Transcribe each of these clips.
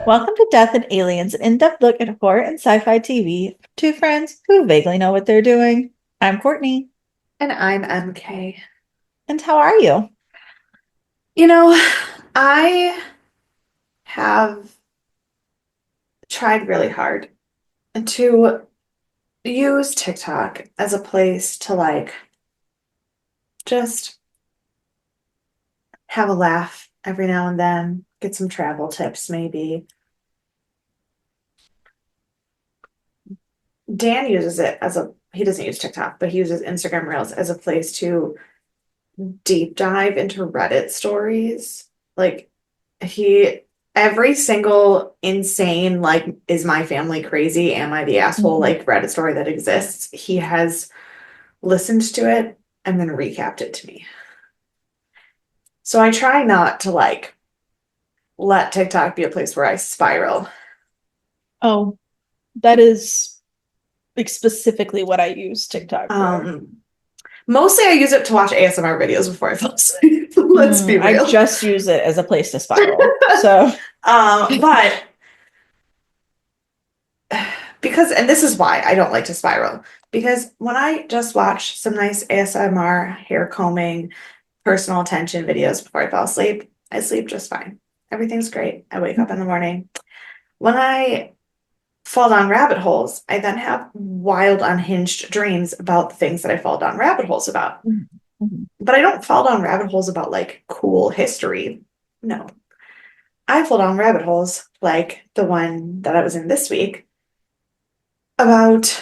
Welcome to Death and Aliens, an in-depth look at horror and sci-fi TV. Two friends who vaguely know what they're doing. I'm Courtney, And I'm MK. and how are you? You know, I have tried really hard to use TikTok as a place to just have a laugh every now and then, get some travel tips maybe. Dan uses it he doesn't use TikTok, but he uses Instagram Reels as a place to deep dive into Reddit stories. Like he every single insane is my family crazy? Am I the asshole Mhm. Reddit story that exists? He has listened to it and then recapped it to me. So I try not to let TikTok be a place where I spiral. Oh, that is like specifically what I use TikTok for. Um Mostly I use it to watch ASMR videos before I fall asleep. Let's be I real. just use it as a place to spiral. So, But because, and this is why I don't like to spiral, because when I just watch some nice ASMR hair combing, personal attention videos before I fall asleep, I sleep just fine. Everything's great. I wake up in the morning. When I fall down rabbit holes, I then have wild, unhinged dreams about the things that I fall down rabbit holes about. Mhm. But I don't fall down rabbit holes about cool history. No, I fall down rabbit holes like the one that I was in this week about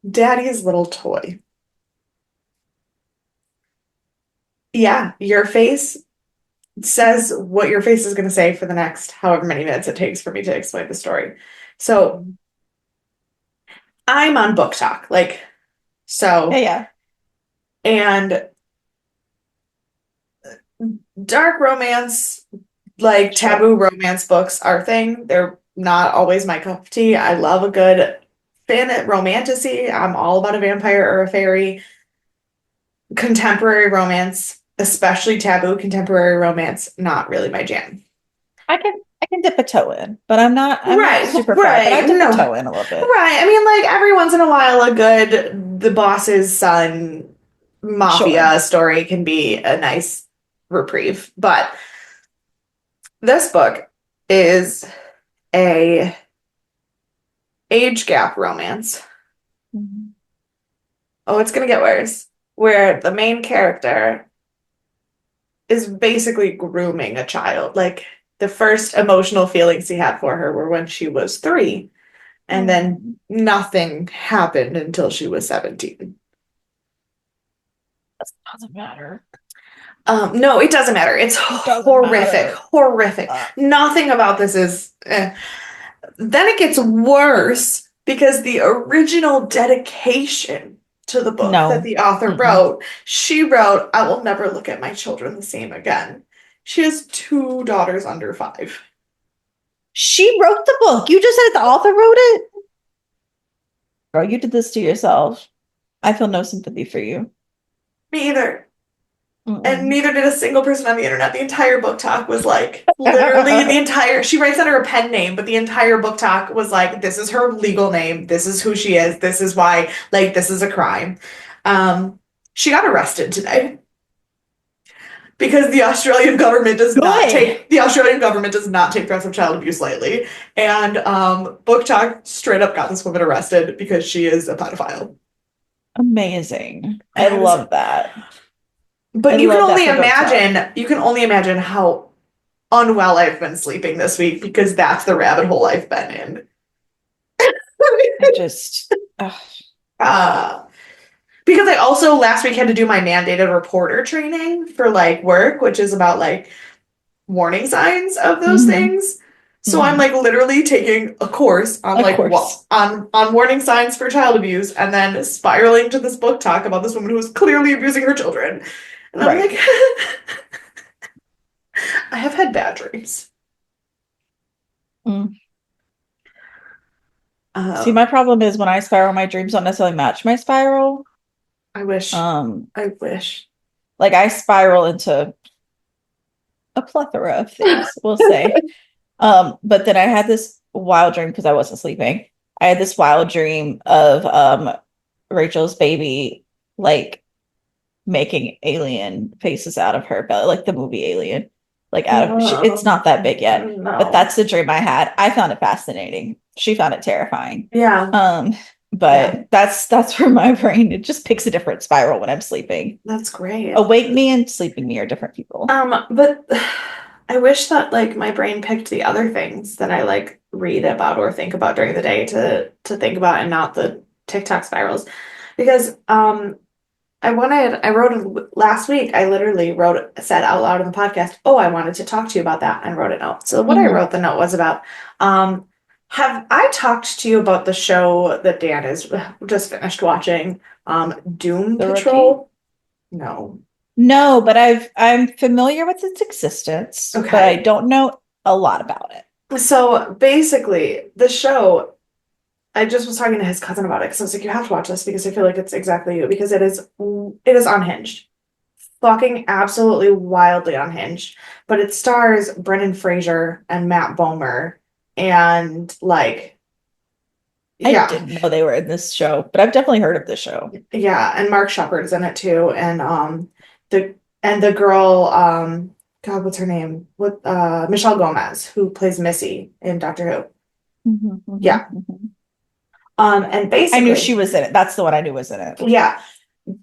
Daddy's little toy. Yeah, your face says what your face is going to say for the next however many minutes it takes for me to explain the story. So I'm on Book Talk, Yeah, so, yeah. and dark romance, Sure. taboo romance books are a thing. They're not always my cup of tea. I love a good fan romantasy. I'm all about a vampire or a fairy. Contemporary romance, especially taboo contemporary romance, not really my jam. I can dip a toe in, but I'm not Right, super far, but right. I dip a No, toe in a little bit. right. I mean, every once in a while, a good the boss's son Sure. mafia story can be a nice reprieve. But this book is a age gap romance. Mhm. Oh, it's gonna get worse. Where the main character is basically grooming a child. Like the first emotional feelings he had for her were when she was 3, and then Mm. nothing happened until she was 17. Doesn't matter. No, it doesn't matter. It's It doesn't horrific, matter. horrific. Uh, Nothing about this is. Then it gets worse because the original dedication to the book that no. the author Mm-mm. wrote, she wrote, I will never look at my children the same again. She has 2 daughters under 5. She wrote the book. You just said the author wrote it? Girl, you did this to yourself. I feel no sympathy for you. Me either. And Mm-mm. neither did a single person on the internet. The entire book talk was literally she writes under a pen name, but the entire book talk was this is her legal name, this is who she is, this is why, this is a crime. Um, she got arrested today because Good. the Australian government does not take threats of child abuse lightly. And book talk straight up got this woman arrested because she is a pedophile. Amazing. And I I was love that. I but love that for book talk. you can only imagine how unwell I've been sleeping this week because that's the rabbit hole I've been in. I just, ugh. uh, because I also last week had to do my mandated reporter training for work, which is about warning signs of those Mhm. things. So I'm Mhm. literally taking a course on Of what course. on warning signs for child abuse and then spiraling to this book talk about this woman who was clearly abusing her children. And I'm Right. like, I have had bad dreams. Mm. See, my Um, problem is when I spiral, my dreams don't necessarily match my spiral. I wish. Um, I wish. like I spiral into a plethora of things, we'll say. But then I had this wild dream because I wasn't sleeping. I had this wild dream of Rachel's baby like making alien faces out of her belly, like the movie Alien. Like out of it's Oh, not that big yet, but no. that's the dream I had. I found it fascinating. She found it terrifying. Yeah, Um, yeah, but that's where my brain it just picks a different spiral when I'm sleeping. that's great. Awake me and sleeping me are different people. But I wish that like my brain picked the other things that I like read about or think about during the day to think about and not the TikTok spirals. Because I wrote last week, I literally said out loud in the podcast, oh, I wanted to talk to you about that and wrote a note. So what I Mhm. wrote the note was about, um, have I talked to you about the show that Dan is just finished watching, Doom The rookie? Patrol? No. No, but I'm familiar with its existence, but I Okay. don't know a lot about it. So basically, the show, I just was talking to his cousin about it because I was like, you have to watch this because I feel like it's exactly you because it is unhinged. Fucking absolutely wildly unhinged. But it stars Brendan Fraser and Matt Bomer and like I yeah. didn't know they were in this show, but I've definitely heard of this show. Yeah, and Mark Shepherd's in it too. And the the girl, God, what's her name? What Michelle Gomez, who plays Missy in Doctor Who. Mhm, mhm, Yeah. mhm. And I knew she basically, was in it. That's the one I knew was in it. yeah,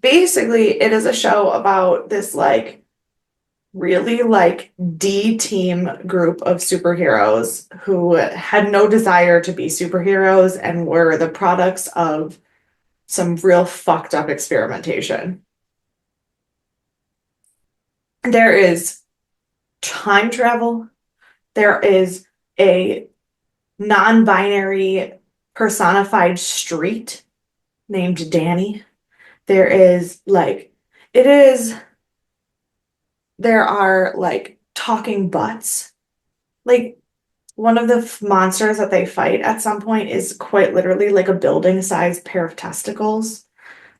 basically it is a show about this like really like D team group of superheroes who had no desire to be superheroes and were the products of some real fucked up experimentation. There is time travel. There is a non-binary personified street named Danny. There is like it is there are like talking butts. Like one of the monsters that they fight at some point is quite literally like a building-sized pair of testicles.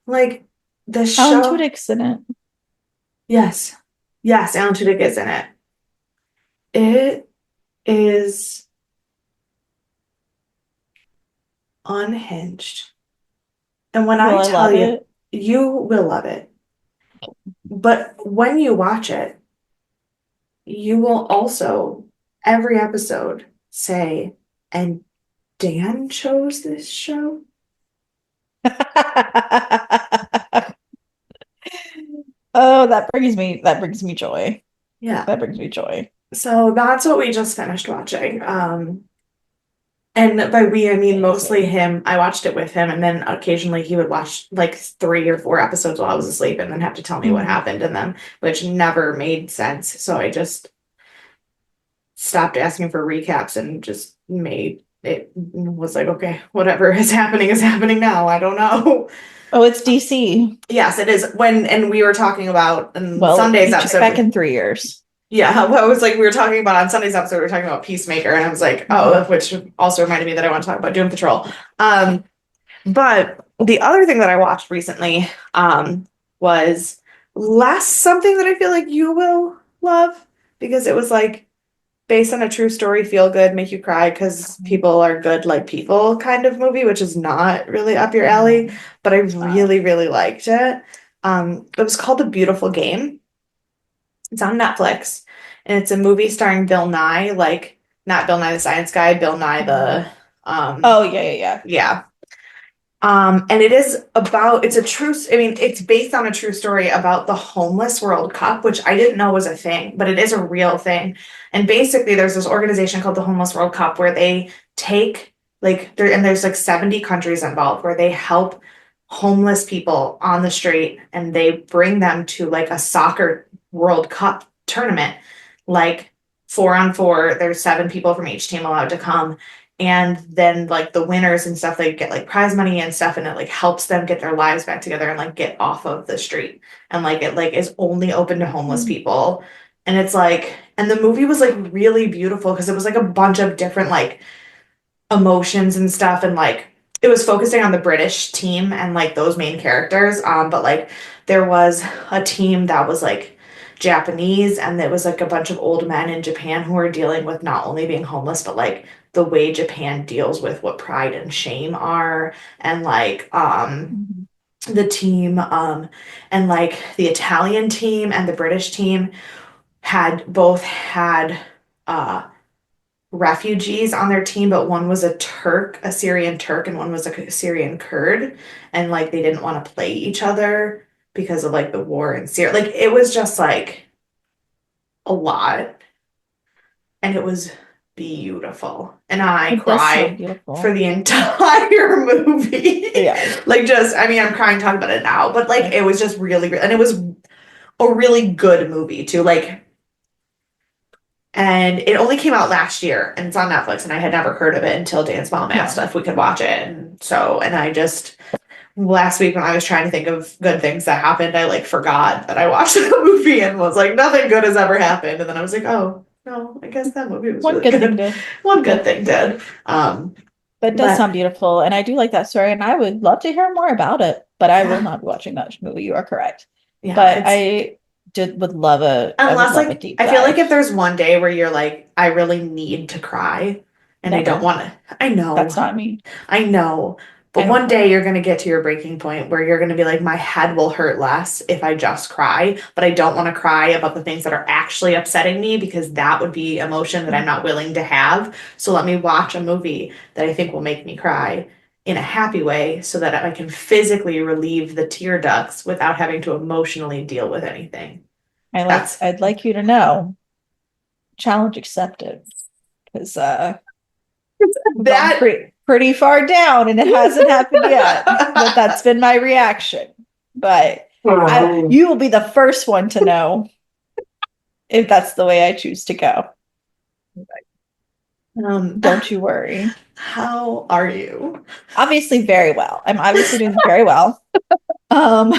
Like the Alan show, Tudyk's in it. yes, yes, Alan Tudyk is in it. It is unhinged. And when Will I I tell love you, it? you will love it. But when you watch it, you will also, every episode, say, and Dan chose this show? Oh, that brings me joy. Yeah. That brings me joy. So that's what we just finished watching. And by we, I mean mostly Amazing. him. I watched it with him, and then occasionally he would watch like 3 or 4 episodes while I was asleep and then have to tell me what Mhm. happened in them, which never made sense. So I just stopped asking for recaps and just made it was like, okay, whatever is happening now. I don't know. Oh, it's DC. Yes, it is. And we were talking about in Well, Sunday's you check back episode. in 3 years. Yeah, well, it was like we were talking about on Sunday's episode, we were talking about Peacemaker, and I was like, oh, Mhm. which also reminded me that I want to talk about Doom Patrol. Um, but the other thing that I watched recently was less something that I feel like you will love because it was like based on a true story, feel good, make you cry because people are good like people kind of movie, which is not really up your alley, No, but I it's not. really, really liked it. It was called The Beautiful Game. It's on Netflix, and it's a movie starring Bill Nye, like not Bill Nye the Science Guy, Bill Nye Mhm. the um Oh, yeah, yeah, yeah. yeah. And it's a true, I mean, it's based on a true story about the homeless World Cup, which I didn't know was a thing, but it is a real thing. And basically, there's this organization called the Homeless World Cup where they take, and there's like 70 countries involved where they help homeless people on the street and they bring them to like a soccer World Cup tournament, like 4 on 4. There's 7 people from each team allowed to come, and then like the winners and stuff, they get like prize money and stuff, and it like helps them get their lives back together and like get off of the street, and like it like is only open to homeless Mm. people. And it's like, and the movie was like really beautiful because it was like a bunch of different like emotions and stuff, and like it was focusing on the British team and like those main characters, but like there was a team that was like Japanese, and it was like a bunch of old men in Japan who are dealing with not only being homeless, but like the way Japan deals with what pride and shame are, and like Mhm. the team and like the Italian team and the British team had both had uh refugees on their team, but one was a Turk, a Syrian Turk, and one was a Syrian Kurd, and like they didn't want to play each other because of like the war in Syria. Like it was just like a lot, and it was beautiful. And I It does sound cried for beautiful. the entire movie. Yeah. Like just, I mean, I'm crying talking about it now, but like it was just really, and it was a really good movie too. Like, and it only came out last year and it's on Netflix, and I had never heard of it until Dan's mom asked Yeah. if we could watch it. And so, and I just last week when I was trying to think of good things that happened, I like forgot that I watched the movie and was like, nothing good has ever happened. And then I was like, oh no, I guess that movie was One really good thing good. did. One good thing did. But it does But sound beautiful. And I do like that story. And I would love to hear more about it. But I will yeah, not be watching that movie. You are correct. yeah, But it's I would unless love a like deep I feel like if dive. there's one day where you're like, I really need to cry and I don't Never. want to, I That's know. not me. I know, I but don't one day cry. you're going to get to your breaking point where you're going to be like, my head will hurt less if I just cry, but I don't want to cry about the things that are actually upsetting me because that would be emotion that I'm not willing to have. So let me watch a movie that I think will make me cry in a happy way so that I can physically relieve the tear ducts without having to emotionally deal with anything. That's I'd like you to know, challenge accepted. Because we've gone that. pretty far down and it hasn't happened yet. But that's been my reaction. But you will be the first one to know if that's the way I choose to go. Um, Don't you worry. how are you? Obviously, very well. I'm obviously doing very well. Um,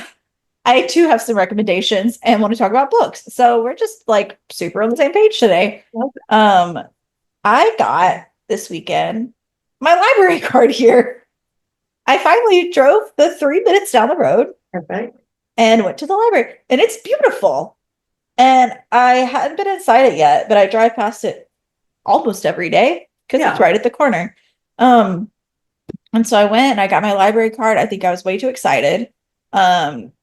I too have some recommendations and want to talk about books. So we're just like super on the same page today. Um, I got this weekend my library card here. I finally drove the 3 minutes down the road Perfect. and went to the library, and it's beautiful. And I hadn't been inside it yet, but I drive past it almost every day because it's Yeah. right at the corner. Um, and so I went and I got my library card. I think I was way too excited. Um,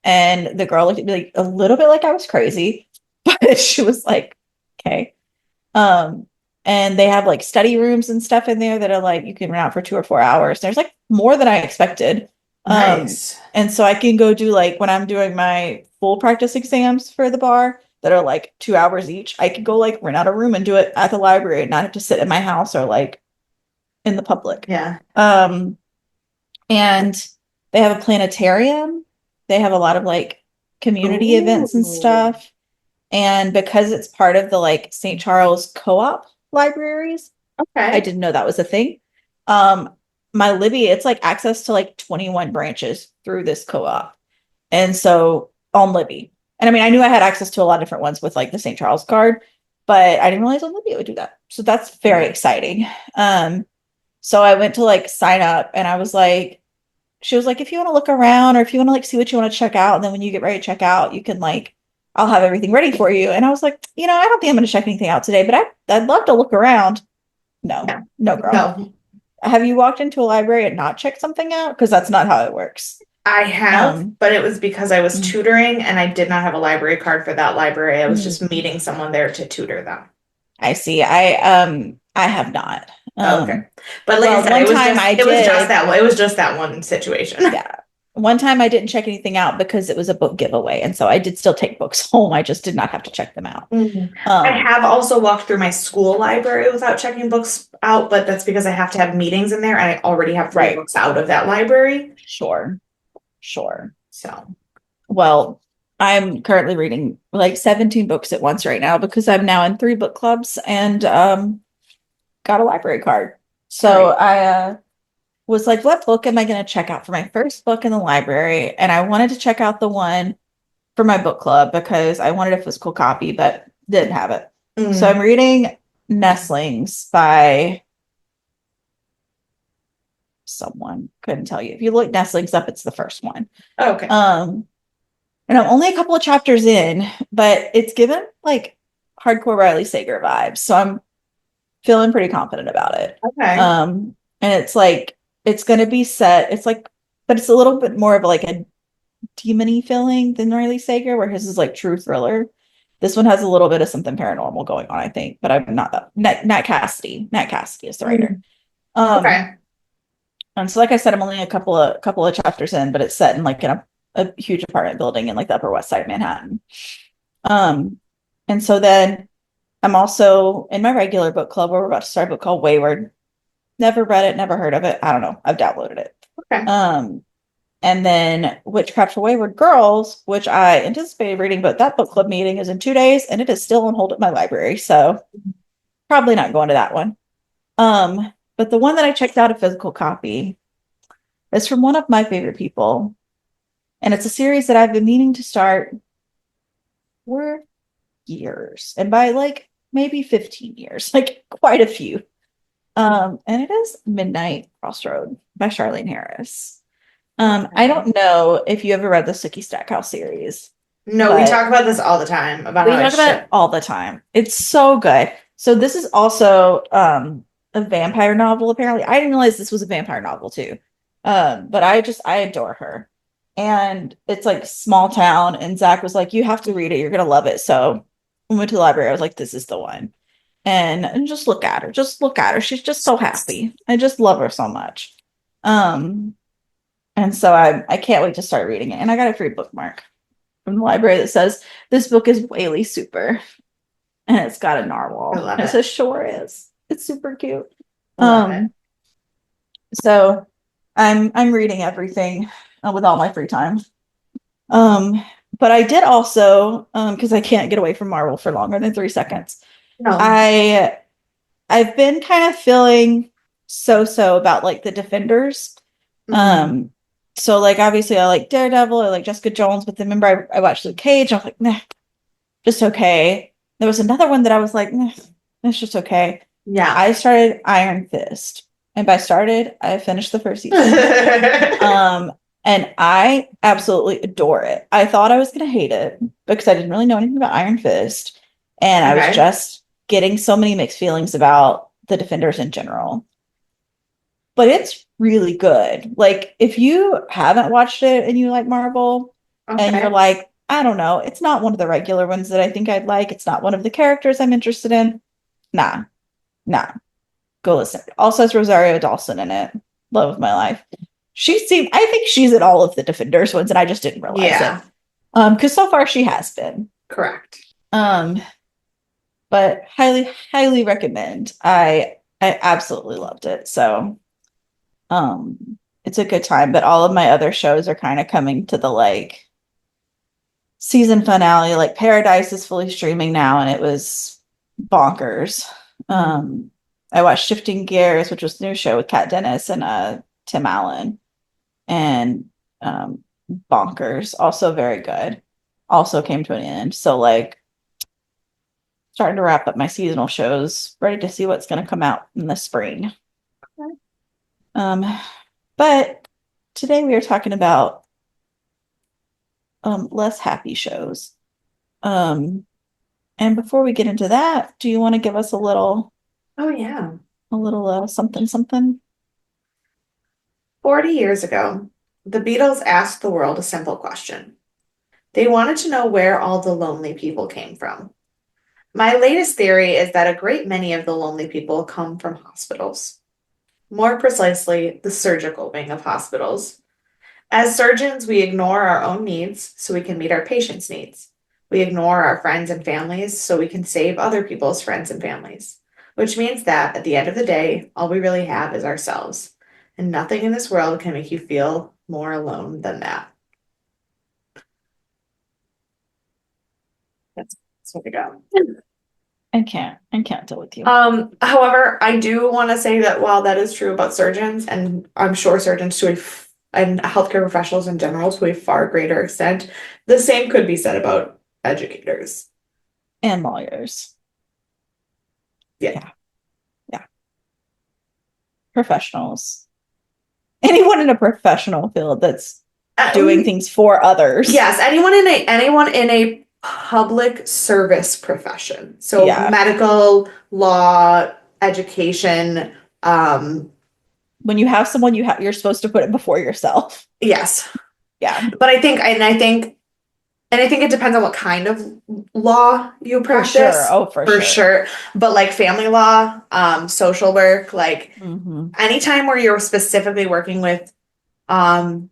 and the girl looked at me like a little bit like I was crazy, but she was like, okay. Um, and they have like study rooms and stuff in there that are like you can rent out for 2 or 4 hours. There's like more than I expected. Nice. And so I can go do like when I'm doing my full practice exams for the bar that are like 2 hours each, I can go like rent out a room and do it at the library and not have to sit in my house or like in the public. Yeah. Um, and they have a planetarium. They have a lot of like community events and Ooh. stuff. And because it's part of the like St. Charles co-op libraries, I Okay. didn't know that was a thing. Um, my Libby, it's like access to like 21 branches through this co-op. And so on Libby. And I mean, I knew I had access to a lot of different ones with like the St. Charles card, but I didn't realize on Libby it would do that. So that's very Nice. exciting. So I went to like sign up and I was like, she was like, if you want to look around or if you want to like see what you want to check out, and then when you get ready to check out, you can like, I'll have everything ready for you. And I was like, I don't think I'm going to check anything out today, but I'd love to look around. No, Yeah. no, girl. No, Have you walked into a library and not checked something out? Because that's not how it works. I have, Um, but it was because I was mm, tutoring and I did not have a library card for that library. I was just mm, meeting someone there to tutor them. I see. I have not. Okay. But like I Well, said, one time I it was just did. that one. It was just that one situation. Yeah. One time I didn't check anything out because it was a book giveaway. And so I did still take books home. I just did not have to check them out. Mhm. I Um, have also walked through my school library without checking books out, but that's because I have to have meetings in there and I already have three right. books out of that library. Sure. Sure. So, Well, I'm currently reading like 17 books at once right now because I'm now in 3 book clubs and got a library card. all So right. I was like, what book am I going to check out for my first book in the library? And I wanted to check out the one for my book club because I wanted a physical copy, but didn't have it. So I'm Mm, reading Nestlings by someone. Couldn't tell you. If you look Nestlings up, it's the first one. okay. Um, And I'm only a couple of chapters in, but it's given like hardcore Riley Sager vibes. So I'm feeling pretty confident about it. Okay. And it's like it's gonna be set, it's like, but it's a little bit more of like a demony feeling than Riley Sager, where his is like true thriller. This one has a little bit of something paranormal going on, I think, but I'm not that. Nat Cassidy. Nat Cassidy is the writer. Mm, Um, okay. and so like I said, I'm only a couple of chapters in, but it's set in like in a huge apartment building in like the Upper West Side of Manhattan. Um, and so then I'm also in my regular book club where we're about to start a book called Wayward. Never read it, never heard of it. I don't know. I've downloaded it. Okay. Um, and then Witchcraft for Wayward Girls, which I anticipated reading, but that book club meeting is in 2 days and it is still on hold at my library. So probably not going to that one. But the one that I checked out a physical copy is from one of my favorite people. And it's a series that I've been meaning to start for years. And by like maybe 15 years, like quite a few. And it is Midnight Crossroad by Charlene Harris. I Okay. don't know if you ever read the Sookie Stackhouse series, No, we but talk about this all the time about we how I talk about it ship. all the time. It's so good. So this is also a vampire novel, apparently. I didn't realize this was a vampire novel too. But I adore her. And it's like small town, and Zach was like, you have to read it, you're gonna love it. So we went to the library. I was like, this is the one. And just look at her. Just look at her. She's just so happy. I just love her so much. Um, and so I can't wait to start reading it. And I got a free bookmark from the library that says this book is Whaley super, and it's got a I narwhal. love And it it. says sure is. It's super cute. I love it. Um, so I'm reading everything with all my free time. Um, but I did also because I can't get away from Marvel for longer than 3 seconds. No. I I've been kind of feeling so about like the Defenders. Mm, Um, so like obviously I like Daredevil, I like Jessica Jones, but then remember I watched Luke Cage. I was like, nah, just okay. There was another one that I was like, nah, it's just okay. yeah. I started Iron Fist, and by started, I finished the first season. Um, and I absolutely adore it. I thought I was gonna hate it because I didn't really know anything about Iron Fist, and I was Okay. just getting so many mixed feelings about the Defenders in general. But it's really good. Like if you haven't watched it and you like Marvel and you're Okay. like, I don't know, it's not one of the regular ones that I think I'd like. It's not one of the characters I'm interested in. Nah, nah. Go listen. Also has Rosario Dawson in it. Love of my life. I think she's in all of the Defenders ones, and I just didn't realize it. Yeah. Because so far she has been. Correct. Um, but highly recommend. I absolutely loved it. So it's a good time, but all of my other shows are kind of coming to the like season finale. Like Paradise is fully streaming now, and it was bonkers. Mm. Um, I watched Shifting Gears, which was the new show with Kat Dennis and Tim Allen, and bonkers, also very good. Also came to an end. So like starting to wrap up my seasonal shows, ready to see what's going to come out in the spring. Um, but today we are talking about less happy shows. Um, and before we get into that, do you want to give us Oh, yeah. a little something something? 40 years ago, the Beatles asked the world a simple question. They wanted to know where all the lonely people came from. My latest theory is that a great many of the lonely people come from hospitals. More precisely, the surgical wing of hospitals. As surgeons, we ignore our own needs so we can meet our patients' needs. We ignore our friends and families so we can save other people's friends and families. Which means that at the end of the day, all we really have is ourselves. And nothing in this world can make you feel more alone than that. That's what we got. I can't deal with you. However, I do want to say that while that is true about surgeons, and I'm sure surgeons and healthcare professionals in general to a far greater extent, the same could be said about educators. And lawyers. Yeah. Yeah, yeah. Professionals. Anyone in a professional field that's doing things for others. Yes, anyone in a public service profession. So Yeah. medical, law, education, When you have someone you're supposed to put it before yourself. yes. Yeah. But I think it depends on what kind of law you For sure. practice, Oh, for for sure. sure. But like family law, social work, like Hmm. anytime where you're specifically working with um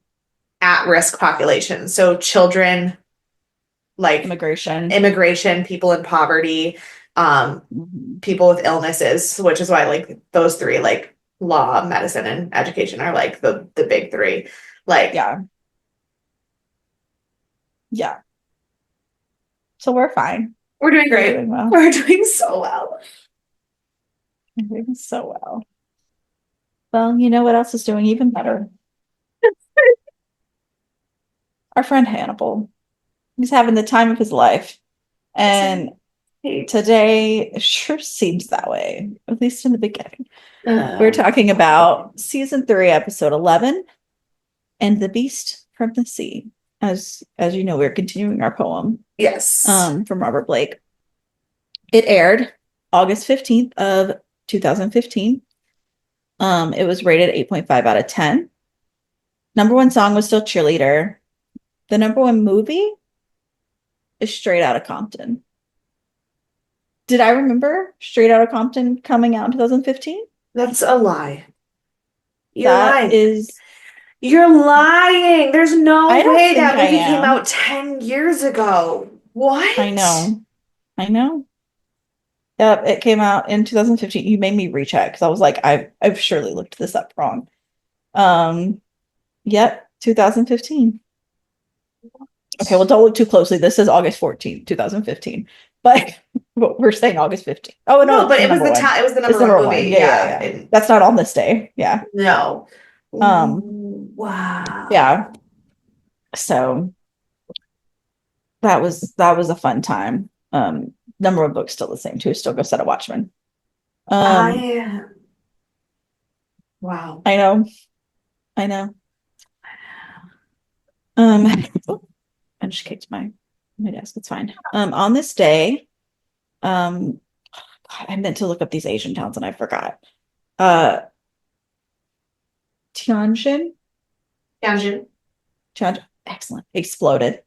at-risk populations, so children, like Immigration. immigration, people in poverty, Hmm. people with illnesses, which is why like those three, like law, medicine, and education are like the big three. Like Yeah. Yeah. So we're fine. we're doing We're great. doing well. We're doing so well. We're doing so well. Well, you know what else is doing even better? Our friend Hannibal. He's having the time of his life. And today sure seems that way, at least in the beginning. We're talking about season 3, episode 11, and the beast from the sea. As you know, we're continuing our poem Yes. from Robert Blake. It aired August 15th of 2015. It was rated 8.5 out of 10. Number one song was still Cheerleader. The number one movie is Straight Outta Compton. Did I remember Straight Outta Compton coming out in 2015? That's a lie. You're That lying. is, You're lying. There's no I don't way think that I movie came am. out 10 years ago. I What? know. I know. Yep, it came out in 2015. You made me recheck because I was like, I've surely looked this up wrong. Um, yep, 2015. Okay, well, don't look too closely. This is August 14th, 2015. But we're saying August 15th. Oh no, No, it's but the number one. it was the It's number one number one. movie. Yeah, yeah, Yeah. yeah. That's not on this day. Yeah. No. Um, Wow. yeah. So that was a fun time. Number one book's still the same too. Still go set a Watchmen. Um, I wow. I know, I know. Oh, I just kicked my desk. It's fine. On this day, um, God, I meant to look up these Asian towns and I forgot. Uh, Tianjin, Tangent. Tianjin, excellent, exploded.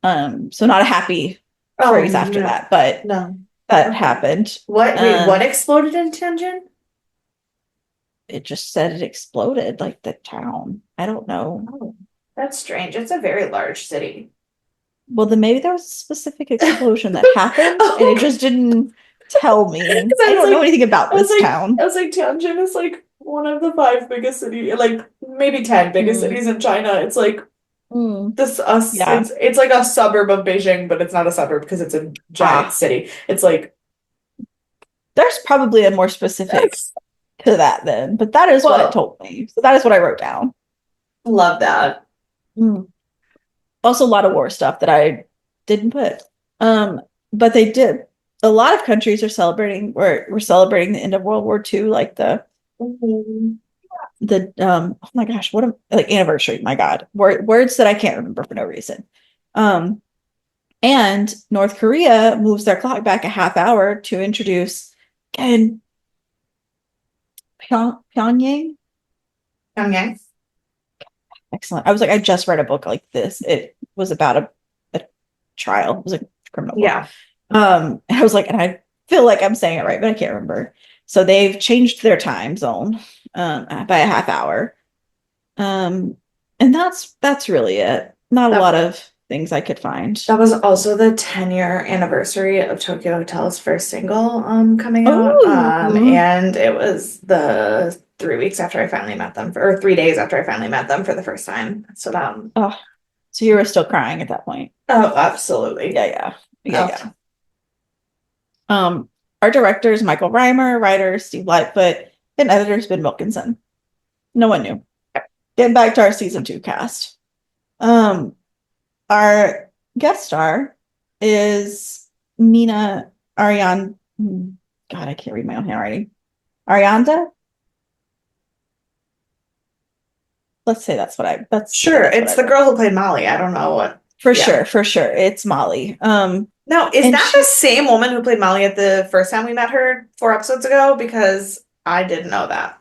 So not a happy Oh phrase after no. that, but No. that Okay. happened. What? Wait, what exploded in Tangent? It just said it exploded, like the town. I don't know. Oh, that's strange. It's a very large city. Well, then maybe there was a specific explosion that happened and it Okay. just didn't tell me. 'Cause I don't know anything about this town. I was like, Tianjin is like one of the five biggest cities, like maybe 10 biggest Mm, cities in China. It's like mm, this us yeah. it's like a suburb of Beijing, but it's not a suburb because it's a giant Ah, city. It's like there's probably a more specific to that then, but that is what it well, told me. So that is what I wrote down. love that. Mm. Also, a lot of war stuff that I didn't put. But they did. A lot of countries are celebrating. We're celebrating the end of World War II, like Mhm. the oh my gosh, what a like anniversary. My God, words that I can't remember for no reason. Um, and North Korea moves their clock back a half hour to introduce again Pyongyang. Pyongyang. Excellent. I was like, I just read a book like this. It was about a trial. It was a criminal book. Yeah. And I was like, and I feel like I'm saying it right, but I can't remember. So they've changed their time zone by a half hour. And that's really it. Not a That lot of things I could find. that was also the 10-year anniversary of Tokyo Hotel's first single coming out. Oh, And it was the 3 weeks after I finally met them or 3 days after I finally met them for the first time. So oh, so you were still crying at that point. oh, absolutely. Yeah, yeah, yeah, Oh, yeah. Our director is Michael Reimer, writer Steve Lightfoot, and editor Ben Wilkinson. No one knew. Getting back to our season 2 cast. Um, our guest star is Mina Ariane. God, I can't read my own handwriting. Arianda? let's say that's what I let's say Sure, that's what it's I the wrote. girl who played Molly. I don't know what. For Yeah. sure, for sure. It's Molly. Now, is And that the she same woman who played Molly at the first time we met her 4 episodes ago? Because I didn't know that.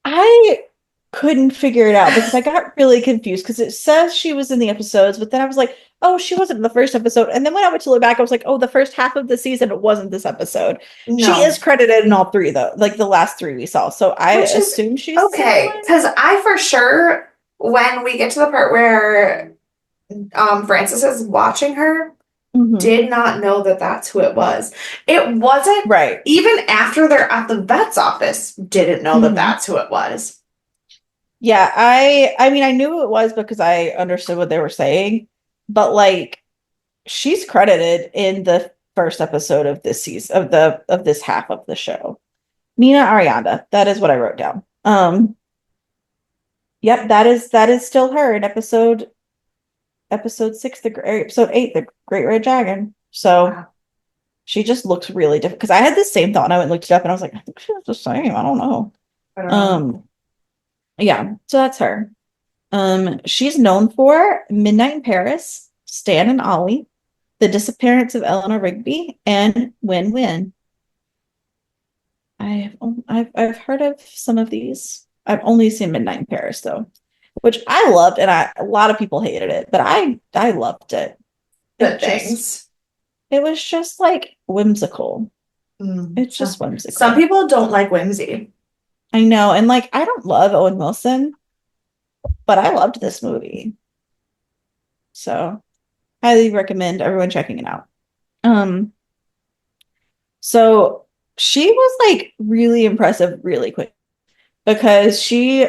I couldn't figure it out because I got really confused because it says she was in the episodes, but then I was like, oh, she wasn't in the first episode. And then when I went to look back, I was like, oh, the first half of the season, it wasn't this episode. She is No. credited in all three, though, like the last three we saw. So I Which is assume she's the same okay, one. because I for sure, when we get to the part where Francis is watching her, Hmm. did not know that that's who it was. It wasn't Right. even after they're at the vet's office, didn't know that Hmm. that's who it was. Yeah, I mean, I knew it was because I understood what they were saying, but like she's credited in the first episode of this season of this half of the show. Nina Arianda. That is what I wrote down. Yep, that is still her in episode 6, episode 8, the Great Red Dragon. So Wow. she just looks really different. Because I had the same thought and I went and looked it up and I was like, I think she's the same. I don't know. I don't know. Um, yeah, so that's her. She's known for Midnight in Paris, Stan and Ollie, The Disappearance of Eleanor Rigby, and Win Win. I've heard of some of these. I've only seen Midnight in Paris though, which I loved, and a lot of people hated it, but I loved it. It Good just things. it was just like whimsical. It's So, just some whimsical. people don't like whimsy. I know, and like I don't love Owen Wilson, but I loved this movie. So highly recommend everyone checking it out. Um, so she was like really impressive really quick because she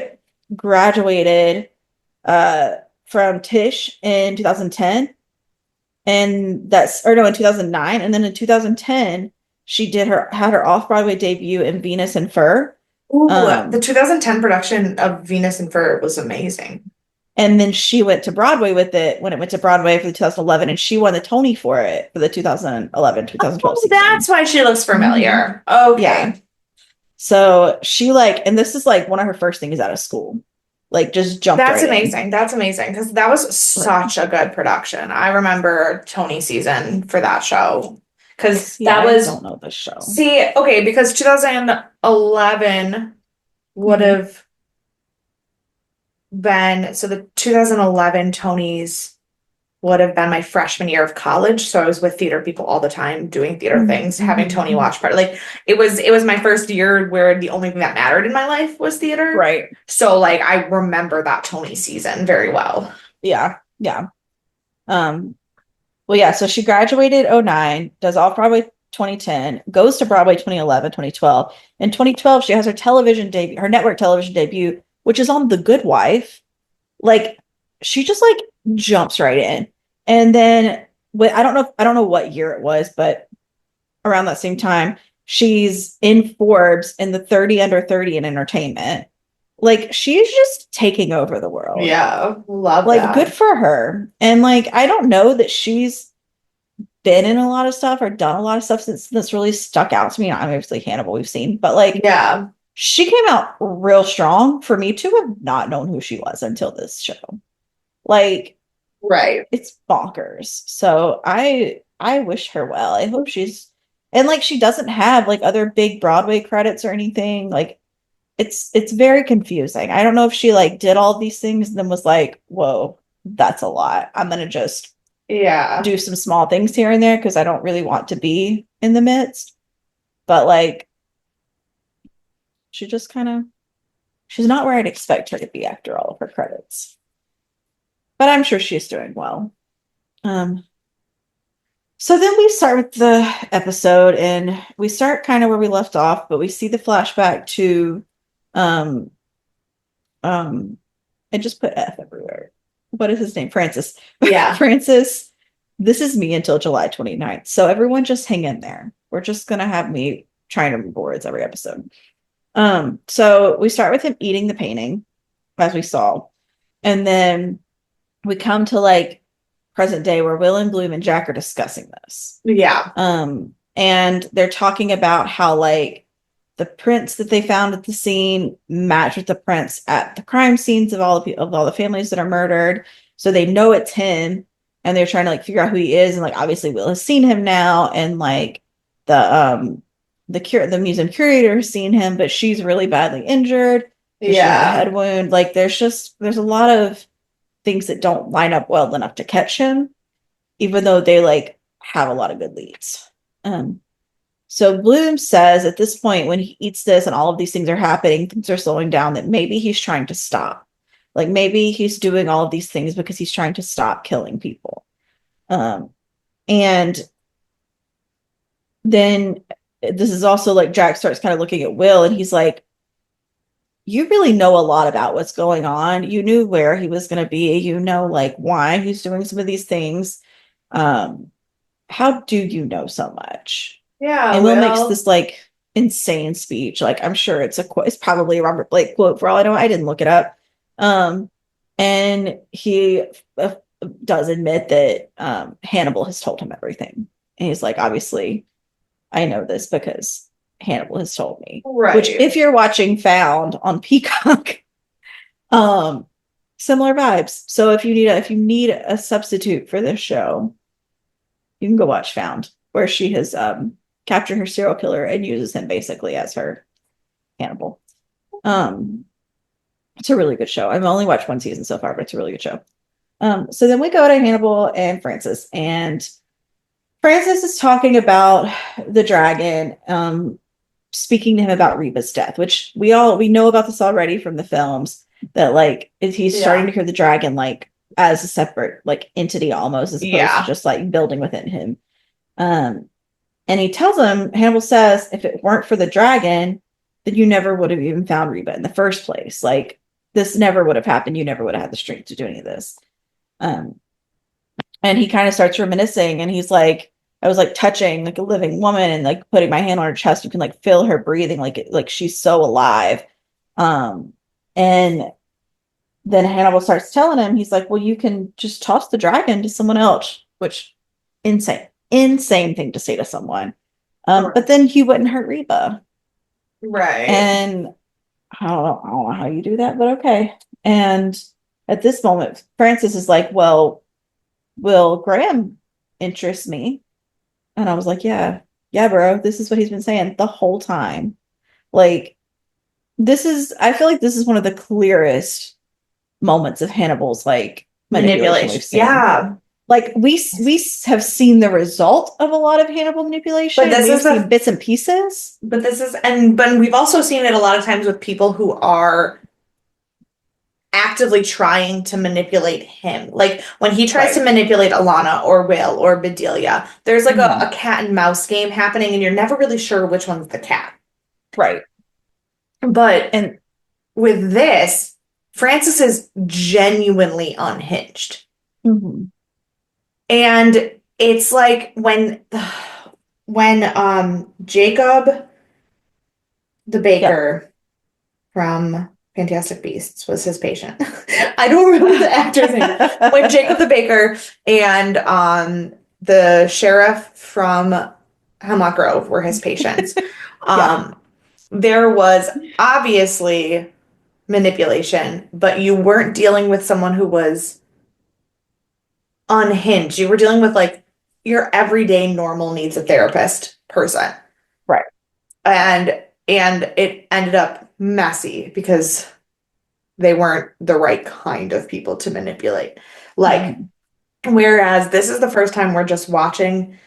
graduated uh from Tisch in 2010, and that's or no in 2009, and then in 2010 she had her off-Broadway debut in Venus and Fur. Ooh, the Um 2010 production of Venus and Fur was amazing. and then she went to Broadway with it when it went to Broadway for the 2011, and she won the Tony for it for the 2011-2012 Oh, season. that's why she looks Hmm. familiar. Yeah. Okay. So she like, and this is like one of her first things out of school, like just jumped That's right in. amazing. That's amazing because that was Right. such a good production. I remember Tony season for that show because See, that I was, don't know this show. see, okay, because 2011 would Hmm. have been, so the 2011 Tonys would have been my freshman year of college. So I was with theater people all the time doing theater things, having Tony Hmm. watch part. Like it was my first year where the only thing that mattered in my life was theater. Right. So like I remember that Tony season very well. Yeah. Yeah. Um, well, yeah, so she graduated 09, does off Broadway 2010, goes to Broadway 2011, 2012. In 2012, she has her television debut, her network television debut, which is on The Good Wife. Like she just like jumps right in. And then I don't know what year it was, but around that same time, she's in Forbes in the 30 under 30 in entertainment. Like she's just taking over the world. Yeah, love Like good that. for her. And like I don't know that she's been in a lot of stuff or done a lot of stuff since that's really stuck out to me. Obviously Hannibal we've seen, but like Yeah, she came out real strong for me to have not known who she was until this show. Like right. it's bonkers. So I wish her well. I hope she's and like she doesn't have like other big Broadway credits or anything. Like it's very confusing. I don't know if she like did all these things and then was like, whoa, that's a lot. I'm gonna just Yeah. do some small things here and there because I don't really want to be in the midst. But like she just kind of she's not where I'd expect her to be after all of her credits. But I'm sure she's doing well. Um, so then we start with the episode and we start kind of where we left off, but we see the flashback to um um I just put F everywhere. What is his name? Francis. Yeah. Francis, this is me until July 29th. So everyone just hang in there. We're just gonna have me trying to read boards every episode. So we start with him eating the painting, as we saw, and then we come to like present day where Will and Bloom and Jack are discussing this. Yeah. And they're talking about how like the prints that they found at the scene match with the prints at the crime scenes of all the families that are murdered. So they know it's him, and they're trying to like figure out who he is. And like obviously Will has seen him now, and like the museum curator has seen him, but she's really badly injured because she had a Yeah. head wound. Like there's a lot of things that don't line up well enough to catch him, even though they like have a lot of good leads. Um, so Bloom says at this point, when he eats this and all of these things are happening, things are slowing down, that maybe he's trying to stop. Like maybe he's doing all of these things because he's trying to stop killing people. And then this is also like Jack starts kind of looking at Will and he's like, you really know a lot about what's going on. You knew where he was going to be. You know, like why he's doing some of these things. Um, how do you know so much? Yeah, And Will makes Will. this like insane speech. Like I'm sure it's probably a Robert Blake quote for all I know. I didn't look it up. Um, and he uh, does admit that Hannibal has told him everything. And he's like, obviously, I know this because Hannibal has told me. Which, Right. if you're watching Found on Peacock, um, similar vibes. So if you need a substitute for this show, you can go watch Found, where she has captured her serial killer and uses him basically as her Hannibal. Um, it's a really good show. I've only watched one season so far, but it's a really good show. So then we go to Hannibal and Francis, and Francis is talking about the dragon, speaking to him about Reba's death, which we know about this already from the films, that like he's starting Yeah. to hear the dragon like as a separate like entity almost, as opposed to Yeah. just like building within him. Um, and he tells him, Hannibal says, if it weren't for the dragon, then you never would have even found Reba in the first place. Like this never would have happened. You never would have had the strength to do any of this. Um, and he kind of starts reminiscing, and he's like, I was like touching like a living woman and like putting my hand on her chest. You can like feel her breathing, like she's so alive. Um, and then Hannibal starts telling him, he's like, well, you can just toss the dragon to someone else, which insane thing to say to someone. But then he wouldn't hurt Reba. Right. And I don't know how you do that, but okay. And at this moment, Francis is like, well, Will Graham interests me. And I was like, yeah, bro, this is what he's been saying the whole time. Like, I feel like this is one of the clearest moments of Hannibal's like manipulation Manipulation. we've seen. Yeah. Like, we have seen the result of a lot of Hannibal But manipulation. this We've is seen the bits and pieces. but this is and but we've also seen it a lot of times with people who are actively trying to manipulate him. Like when he tries to Right. manipulate Alana or Will or Bedelia, there's like a Mhm. cat and mouse game happening, and you're never really sure which one's the cat. Right. But And with this, Francis is genuinely unhinged. mhm. And it's like when Jacob the Yep. baker from Fantastic Beasts was his patient. I don't remember the actor's name. When Jacob the baker and the sheriff from Hemlock Grove were his patients. Yeah. Um there was obviously manipulation, but you weren't dealing with someone who was unhinged. You were dealing with like your everyday normal needs a therapist person. Right. And it ended up messy because they weren't the right kind of people to manipulate. Like, Mhm. whereas this is the first time we're just watching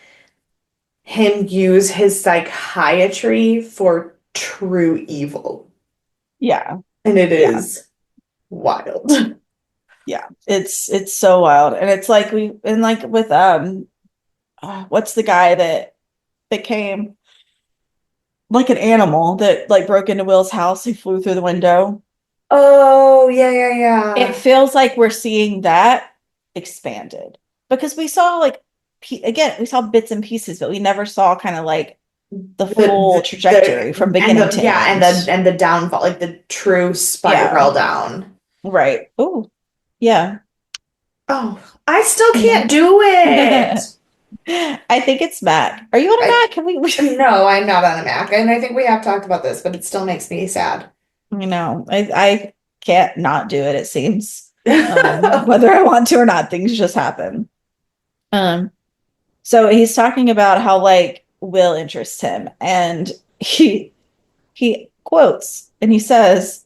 him use his psychiatry for true evil. Yeah. And it Yeah. is wild. Yeah. It's so wild. And it's like and like with what's the guy that became like an animal that like broke into Will's house, he flew through the window. Oh, yeah, yeah, It yeah. feels like we're seeing that expanded, because we saw like again, we saw bits and pieces, but we never saw kind of like the full trajectory from And beginning the to yeah, end. and the downfall, like the true Yeah. spiral down. Right. Oh, yeah. Oh, I still Yeah. can't do it. I think it's Mac. Are you on a I Mac? Can we? no, I'm not on a Mac, and I think we have talked about this, but it still makes me sad. You know, I can't not do it, it seems. Whether I want to or not, things just happen. Um, so he's talking about how like Will interests him, and he quotes and he says,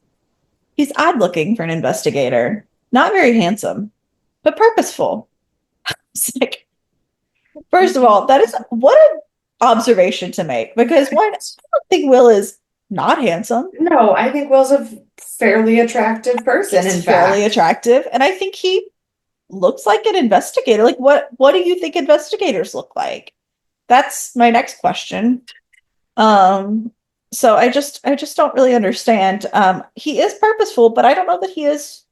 he's odd looking for an investigator, not very handsome, but purposeful. It's like, first of all, that is what an observation to make because one, I don't think Will is not handsome. No, I think Will's a fairly attractive person, He's in fairly fact. attractive, and I think he looks like an investigator. Like what do you think investigators look like? That's my next question. Um so I just don't really understand. He is purposeful, but I don't know that he is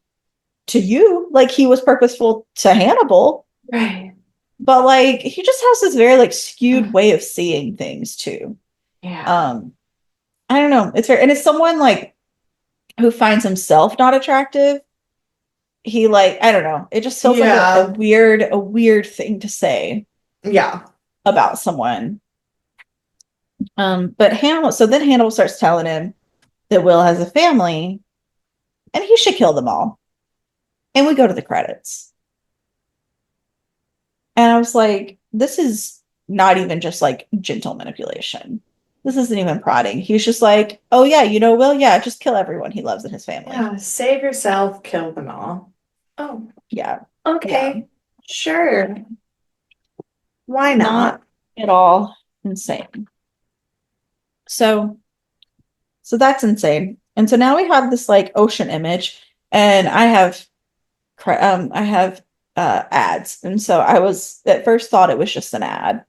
to you. Like he was purposeful to Hannibal, Right. but like he just has this very like skewed way of seeing things too. Yeah. Um I don't know. It's very and it's someone like who finds himself not attractive. He like I don't know. It just feels like Yeah. a weird thing to say Yeah. about someone. But Hannibal, so then Hannibal starts telling him that Will has a family and he should kill them all. And we go to the credits. And I was like, this is not even just like gentle manipulation. This isn't even prodding. He's just like, oh yeah, you know, Will, yeah, just kill everyone he loves in his family. Yeah. Save yourself, kill them all. Oh, Yeah. Yeah. okay. Sure. Why Not not? at all insane. So so that's insane. And so now we have this like ocean image, and I have ads. And so I was at first thought it was just an ad.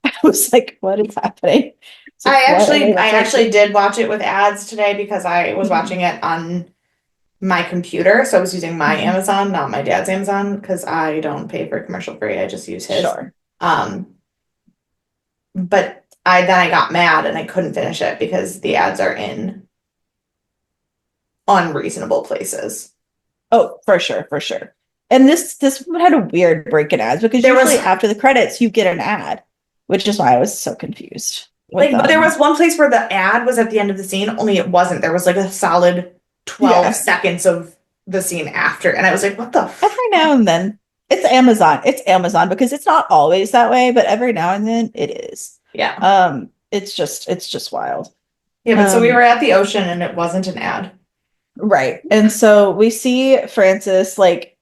I was like, what is happening? It's like, what are they I referencing? actually did watch it with ads today because I was watching Mhm. it on my computer. So I was using my Mhm. Amazon, not my dad's Amazon, because I don't pay for commercial free. I just use his. Sure. Um, but I got mad and I couldn't finish it because the ads are in unreasonable places. Oh, for sure, for sure. And this one had a weird break in ads because There was usually after the credits you get an ad, which is why I was so confused with like, but there was one place where the ad was at the end of the scene, only it wasn't. There was like a solid 12 yeah. seconds of the scene after. And I was like, what the Every now and then it's Amazon. It's Amazon because it's not always that way, but every now and then it is. Yeah. It's just wild. Yeah, but so we were Um, at the ocean and it wasn't an ad. right. And so we see Francis like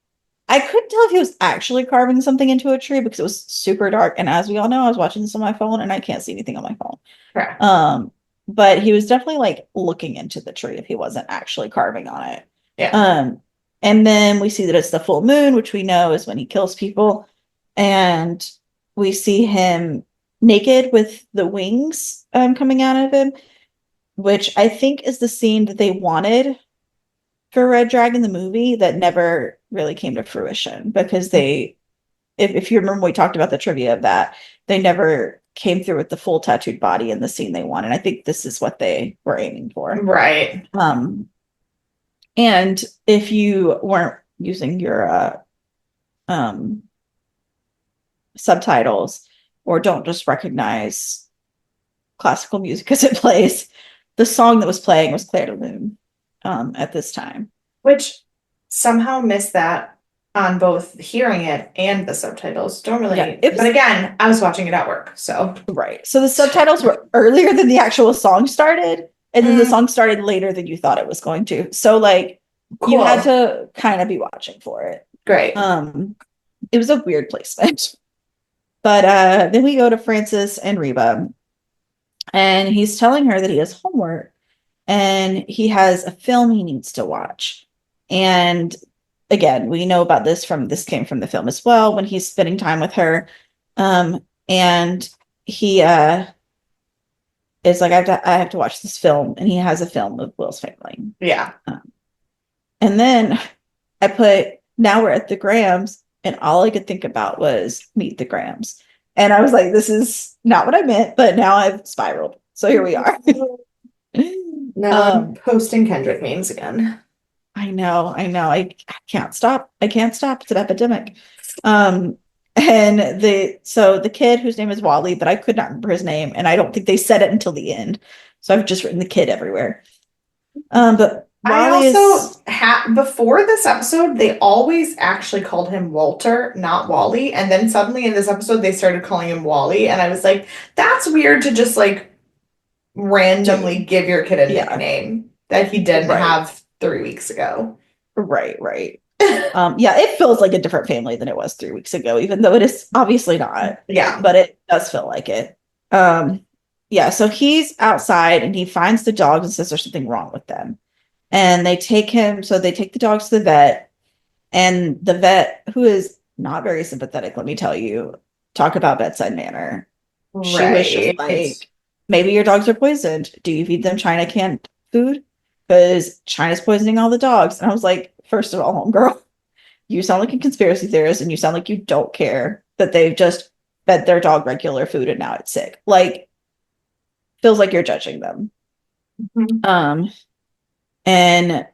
I couldn't tell if he was actually carving something into a tree because it was super dark. And as we all know, I was watching this on my phone and I can't see anything on my phone. Correct. Um, but he was definitely like looking into the tree if he wasn't actually carving on it. Yeah. Um, and then we see that it's the full moon, which we know is when he kills people. And we see him naked with the wings coming out of him, which I think is the scene that they wanted for Red Dragon the movie that never really came to fruition because if you remember we talked about the trivia of that, they never came through with the full tattooed body in the scene they wanted. I think this is what they were aiming for. Right. And if you weren't using your um subtitles or don't just recognize classical music as it plays, the song that was playing was Claire de Lune at this time. Which somehow missed that on both hearing it and the subtitles. Don't Yeah, really, it but was again, I was watching it at work, so right. So the subtitles were earlier than the actual song started, and then the mm, song started later than you thought it was going to. So like you had cool. to kind of be watching for it. Great. Um, it was a weird placement. But then we go to Francis and Reba, and he's telling her that he has homework and he has a film he needs to watch. And again, we know about this came from the film as well when he's spending time with her. And he is like, I have to watch this film, and he has a film of Will's family. Yeah. And then I put, now we're at the Grams, and all I could think about was Meet the Grams. And I was like, this is not what I meant, but now I've spiraled. So here we are. Now I'm um, posting Kendrick memes again. I know. I can't stop. I can't stop. It's an epidemic. Um, And the kid whose name is Wally, but I could not remember his name, and I don't think they said it until the end. So I've just written the kid everywhere. But I Wally also is had before this episode, they always actually called him Walter, not Wally. And then suddenly in this episode, they started calling him Wally. And I was like, that's weird to just like randomly dude. give your kid a Yeah, nickname that he didn't right, have 3 weeks ago. right. Yeah, it feels like a different family than it was 3 weeks ago, even though it is obviously not, Yeah. but it does feel like it. Um, yeah, so he's outside and he finds the dogs and says there's something wrong with them. And they take the dogs to the vet, and the vet, who is not very sympathetic, let me tell you, talk about bedside manner. She was just Right. like, maybe your dogs are poisoned. Do you feed them China canned food? Because China's poisoning all the dogs. And I was like, first of all, homegirl, you sound like a conspiracy theorist and you sound like you don't care that they've just fed their dog regular food and now it's sick. Like, feels like you're judging them. Mhm. Um, and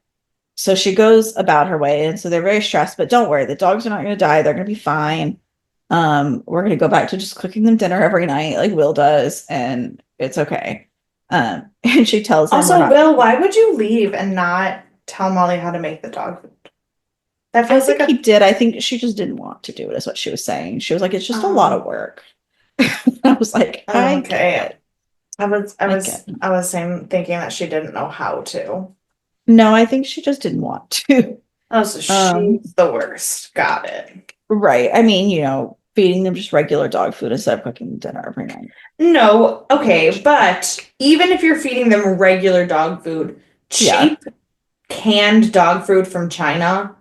so she goes about her way, and so they're very stressed, but don't worry, the dogs are not going to die. They're going to be fine. We're going to go back to just cooking them dinner every night like Will does, and it's okay. And she tells him we're Also, not. Will, why would you leave and not tell Molly how to make the dog food? That I feels like think he a did. I think she just didn't want to do it, is what she was saying. She was like, it's just a lot of um work. I was like, I get okay. it. I I was get it. I was saying thinking that she didn't know how to. No, I think she just didn't want to. Oh, so Um, she's the worst. Got it. right. I mean, feeding them just regular dog food instead of cooking them dinner every night. No, okay, but even if you're feeding them regular dog food, Yeah. cheap canned dog food from China,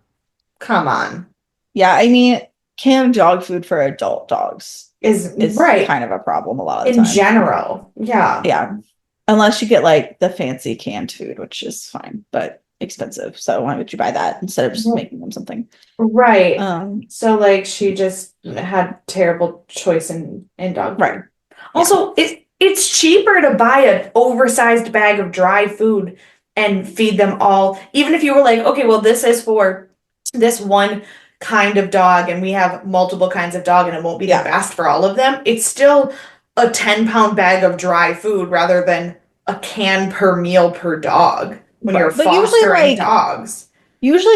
come on, Yeah, I mean, canned dog food for adult dogs is is right kind of a problem a lot of the in time. general. Yeah, Yeah. Unless you get like the fancy canned food, which is fine, but expensive. So why would you buy that instead of just making them something? right. Um, So like she just had terrible choice in dog right. food. Yeah. Also, it's cheaper to buy an oversized bag of dry food and feed them all. Even if you were like, okay, well, this is for this one kind of dog, and we have multiple kinds of dog, and it won't be the Yeah. best for all of them. It's still a 10-pound bag of dry food rather than a can per meal per dog when you're Right. But usually fostering dogs.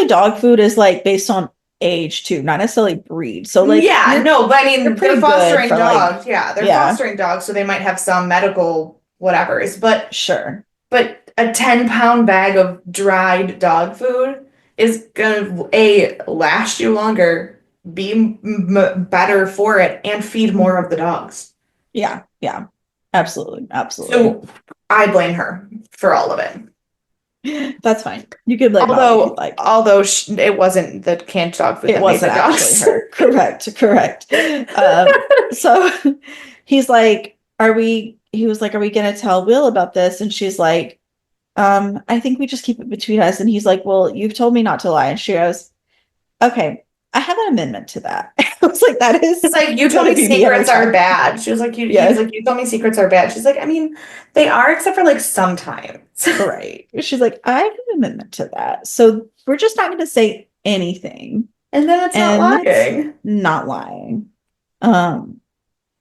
dog food is like based on age too, not necessarily breed. So like Yeah, no, but I you're mean, they're pretty good fostering for like, dogs. Yeah, they're yeah, fostering dogs, so they might have some medical whatevers. sure. But a 10-pound bag of dried dog food is gonna A, last you longer, be better for it, and feed more Mhm. of the dogs. Yeah, yeah. Absolutely. Absolutely. So I blame her for all of it. That's fine. You can blame Molly if you'd Although, like. although it wasn't the canned dog food It that made the wasn't actually dogs. her. Correct, correct. So he's like, he was like, are we gonna tell Will about this? And she's like, I think we just keep it between us. And he's like, well, you've told me not to lie. And she goes, okay, I have an amendment to that. I was like, that It's is like you told gonna me be me every secrets are time. bad. She was like, he was Yeah, like, you told me secrets are bad. She's like, I mean, they are, except for like sometimes. right. She's like, I have an amendment to that. So we're just not gonna say anything. And then it's not And that's lying. not lying. Um,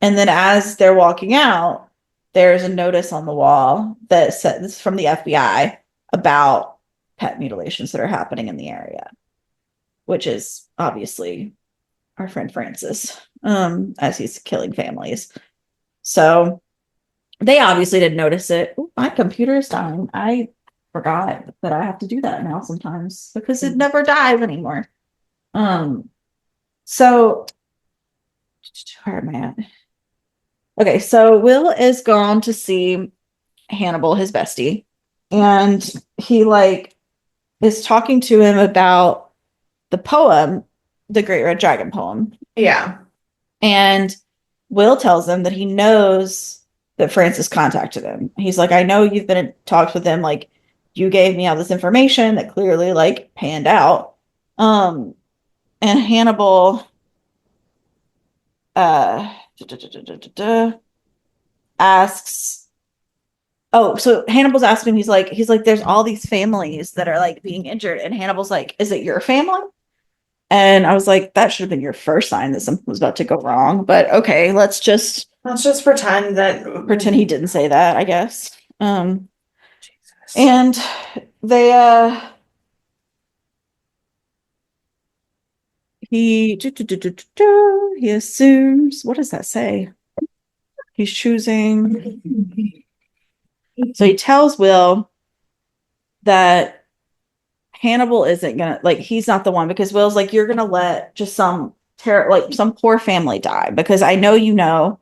And then as they're walking out, there's a notice on the wall that says this is from the FBI about pet mutilations that are happening in the area, which is obviously our friend Francis, as he's killing families. So they obviously didn't notice it. Ooh, my computer is dying. I forgot that I have to do that now sometimes because it never dies anymore. Um, so where am I at? Okay, so Will is gone to see Hannibal, his bestie, and he like is talking to him about the poem, the Great Red Dragon poem. Yeah. And Will tells him that he knows that Francis contacted him. He's like, I know you've been in talks with him, like you gave me all this information that clearly like panned out. Um, and Hannibal uh asks, oh, so Hannibal's asking him, he's like, there's all these families that are like being injured. And Hannibal's like, is it your family? And I was like, that should have been your first sign that something was about to go wrong. But okay, let's just Let's just pretend that. pretend he didn't say that, I guess. Jesus. And they he assumes, what does that say? He's choosing. So he tells Will that Hannibal isn't gonna, like, he's not the one, because Will's like, you're gonna let just some poor family die because I know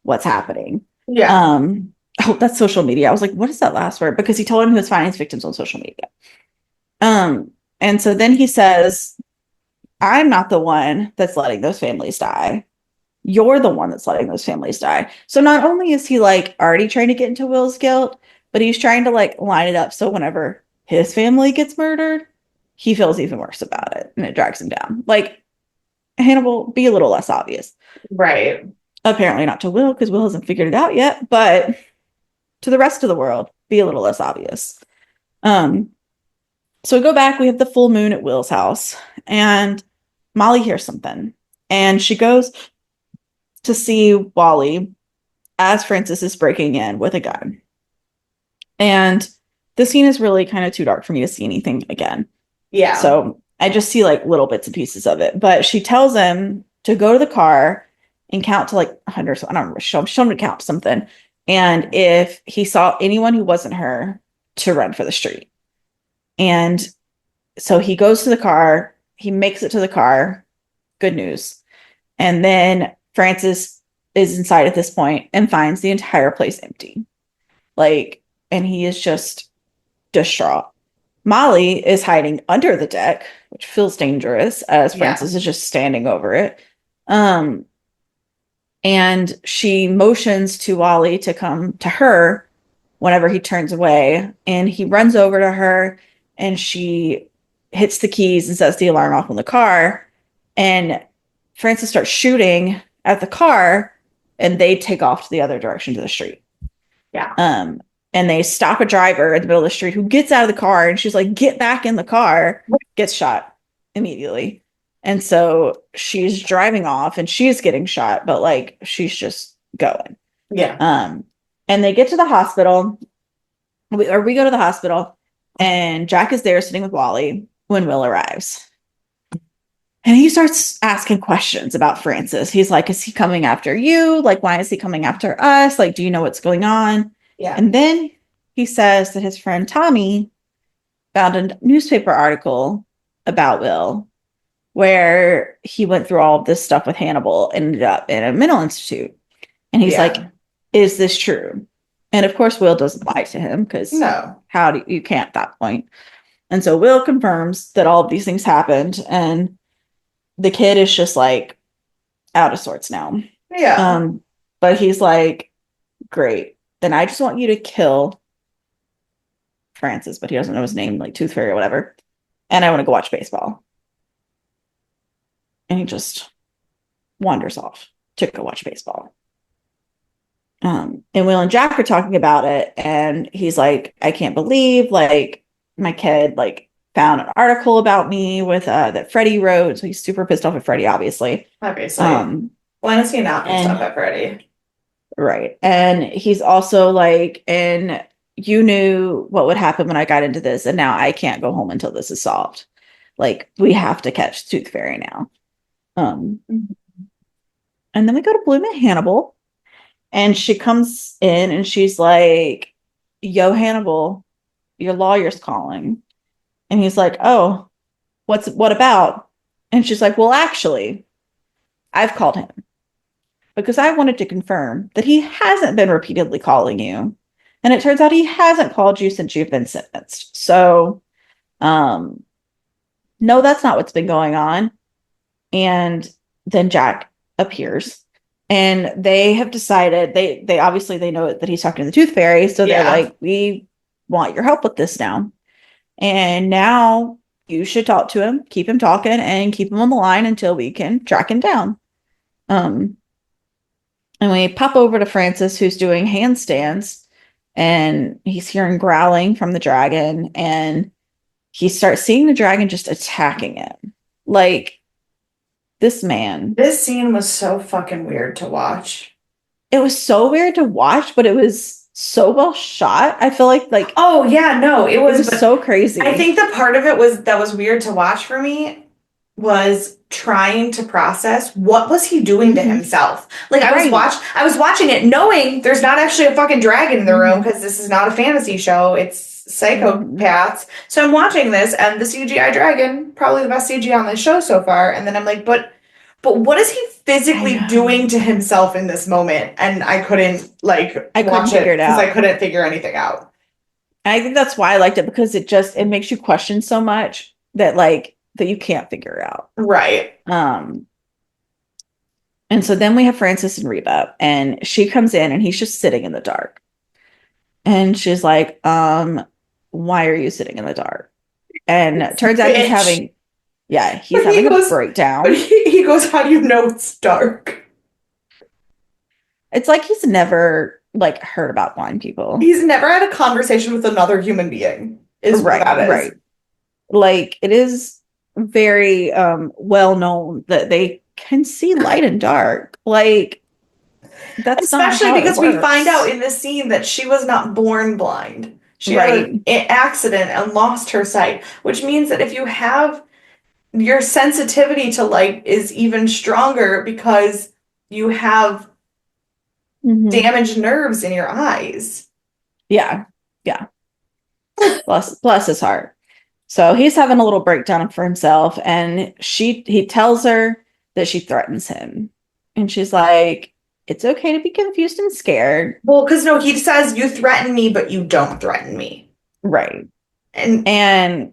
what's happening. Yeah. Oh, that's social media. I was like, what is that last word? Because he told him he was finding his victims on social media. Um, and so then he says, I'm not the one that's letting those families die. You're the one that's letting those families die. So not only is he like already trying to get into Will's guilt, but he's trying to like line it up so whenever his family gets murdered, he feels even worse about it and it drags him down. Like, Hannibal, be a little less obvious. Right. Apparently not to Will, because Will hasn't figured it out yet, but to the rest of the world, be a little less obvious. Um, so we go back, we have the full moon at Will's house, and Molly hears something. And she goes to see Wally as Francis is breaking in with a gun. And the scene is really kind of too dark for me to see anything again. Yeah. So I just see like little bits and pieces of it. But she tells him to go to the car and count to like 100. I don't remember. Show him to count something. And if he saw anyone who wasn't her, to run for the street. And so he goes to the car. He makes it to the car. Good news. And then Francis is inside at this point and finds the entire place empty. Like, and he is just distraught. Molly is hiding under the deck, which feels dangerous as Yeah. Francis is just standing over it. Um, and she motions to Wally to come to her whenever he turns away. And he runs over to her and she hits the keys and sets the alarm off on the car. And Francis starts shooting at the car and they take off to the other direction to the street. Yeah. And they stop a driver in the middle of the street who gets out of the car and she's like, get back in the car, gets shot immediately. And so she's driving off and she's getting shot, but like she's just going. Yeah. And they get to the hospital, or we go to the hospital, and Jack is there sitting with Wally when Will arrives. And he starts asking questions about Francis. He's like, is he coming after you? Like, why is he coming after us? Like, do you know what's going on? Yeah. And then he says that his friend Tommy found a newspaper article about Will where he went through all of this stuff with Hannibal and ended up in a mental institute. And he's like, is this true? And of course, Will doesn't lie to him because No. how do you can't at that point. And so Will confirms that all of these things happened, and the kid is just like out of sorts now. Yeah. But he's like, great. Then I just want you to kill Francis, but he doesn't know his name, like Tooth Fairy or whatever. And I want to go watch baseball. And he just wanders off to go watch baseball. And Will and Jack are talking about it, and he's like, I can't believe like my kid like found an article about me with that Freddie wrote. So he's super pissed off at Freddie, obviously. Why does he not pissed off at Freddie? Right. And he's also like, and you knew what would happen when I got into this, and now I can't go home until this is solved. Like, we have to catch Tooth Fairy now. And then we go to Bloom and Hannibal, and she comes in and she's like, yo, Hannibal, your lawyer's calling. And he's like, oh, what about? And she's like, well, actually, I've called him because I wanted to confirm that he hasn't been repeatedly calling you. And it turns out he hasn't called you since you've been sentenced. So, no, that's not what's been going on. And then Jack appears, and they have decided they obviously they know that he's talking to the Tooth Fairy. So they're like, we want your help with this now. And now you should talk to him, keep him talking, and keep him on the line until we can track him down. And we pop over to Francis, who's doing handstands, and he's hearing growling from the dragon, and he starts seeing the dragon just attacking him. Like, This man, This scene was so fucking weird to watch. it was so weird to watch, but it was so well shot. I feel like Oh yeah, no, it it was, was but so I crazy. think the part of it was that was weird to watch for me was trying to process what was he doing to Hmm. himself. Like Right. I was watching it knowing there's not actually a fucking dragon in the room Hmm. because this is not a fantasy show. It's Hmm. psychopaths. So I'm watching this and the CGI dragon, probably the best CGI on the show so far, and then I'm like, but what is he I physically doing know. to himself in this moment? And I couldn't like I couldn't watch figure it it because I out. couldn't figure anything out. And I think that's why I liked it because it makes you question so much that that you can't figure out. Right. Um, and so then we have Francis and Reba, and she comes in and he's just sitting in the dark. And she's like, why are you sitting in the dark? And it turns out Bitch. he's But he having a goes, but breakdown. he goes, how do you know it's dark? It's like he's never heard about blind people. He's never had a conversation with another human being, is what Right, that is. right. Like it is very well known that they can see light and dark. Like that's not Especially how it because we find out works. in this scene that she was not born blind. She had Right. an accident and lost her sight, which means that if you have your sensitivity to light is even stronger because you have Hmm. damaged nerves in your eyes. Yeah. Yeah. Bless his heart. So he's having a little breakdown for himself, and he tells her that she threatens him. And she's like, it's okay to be confused and scared. Well, because no, he says you threaten me, but you don't threaten me. Right. And And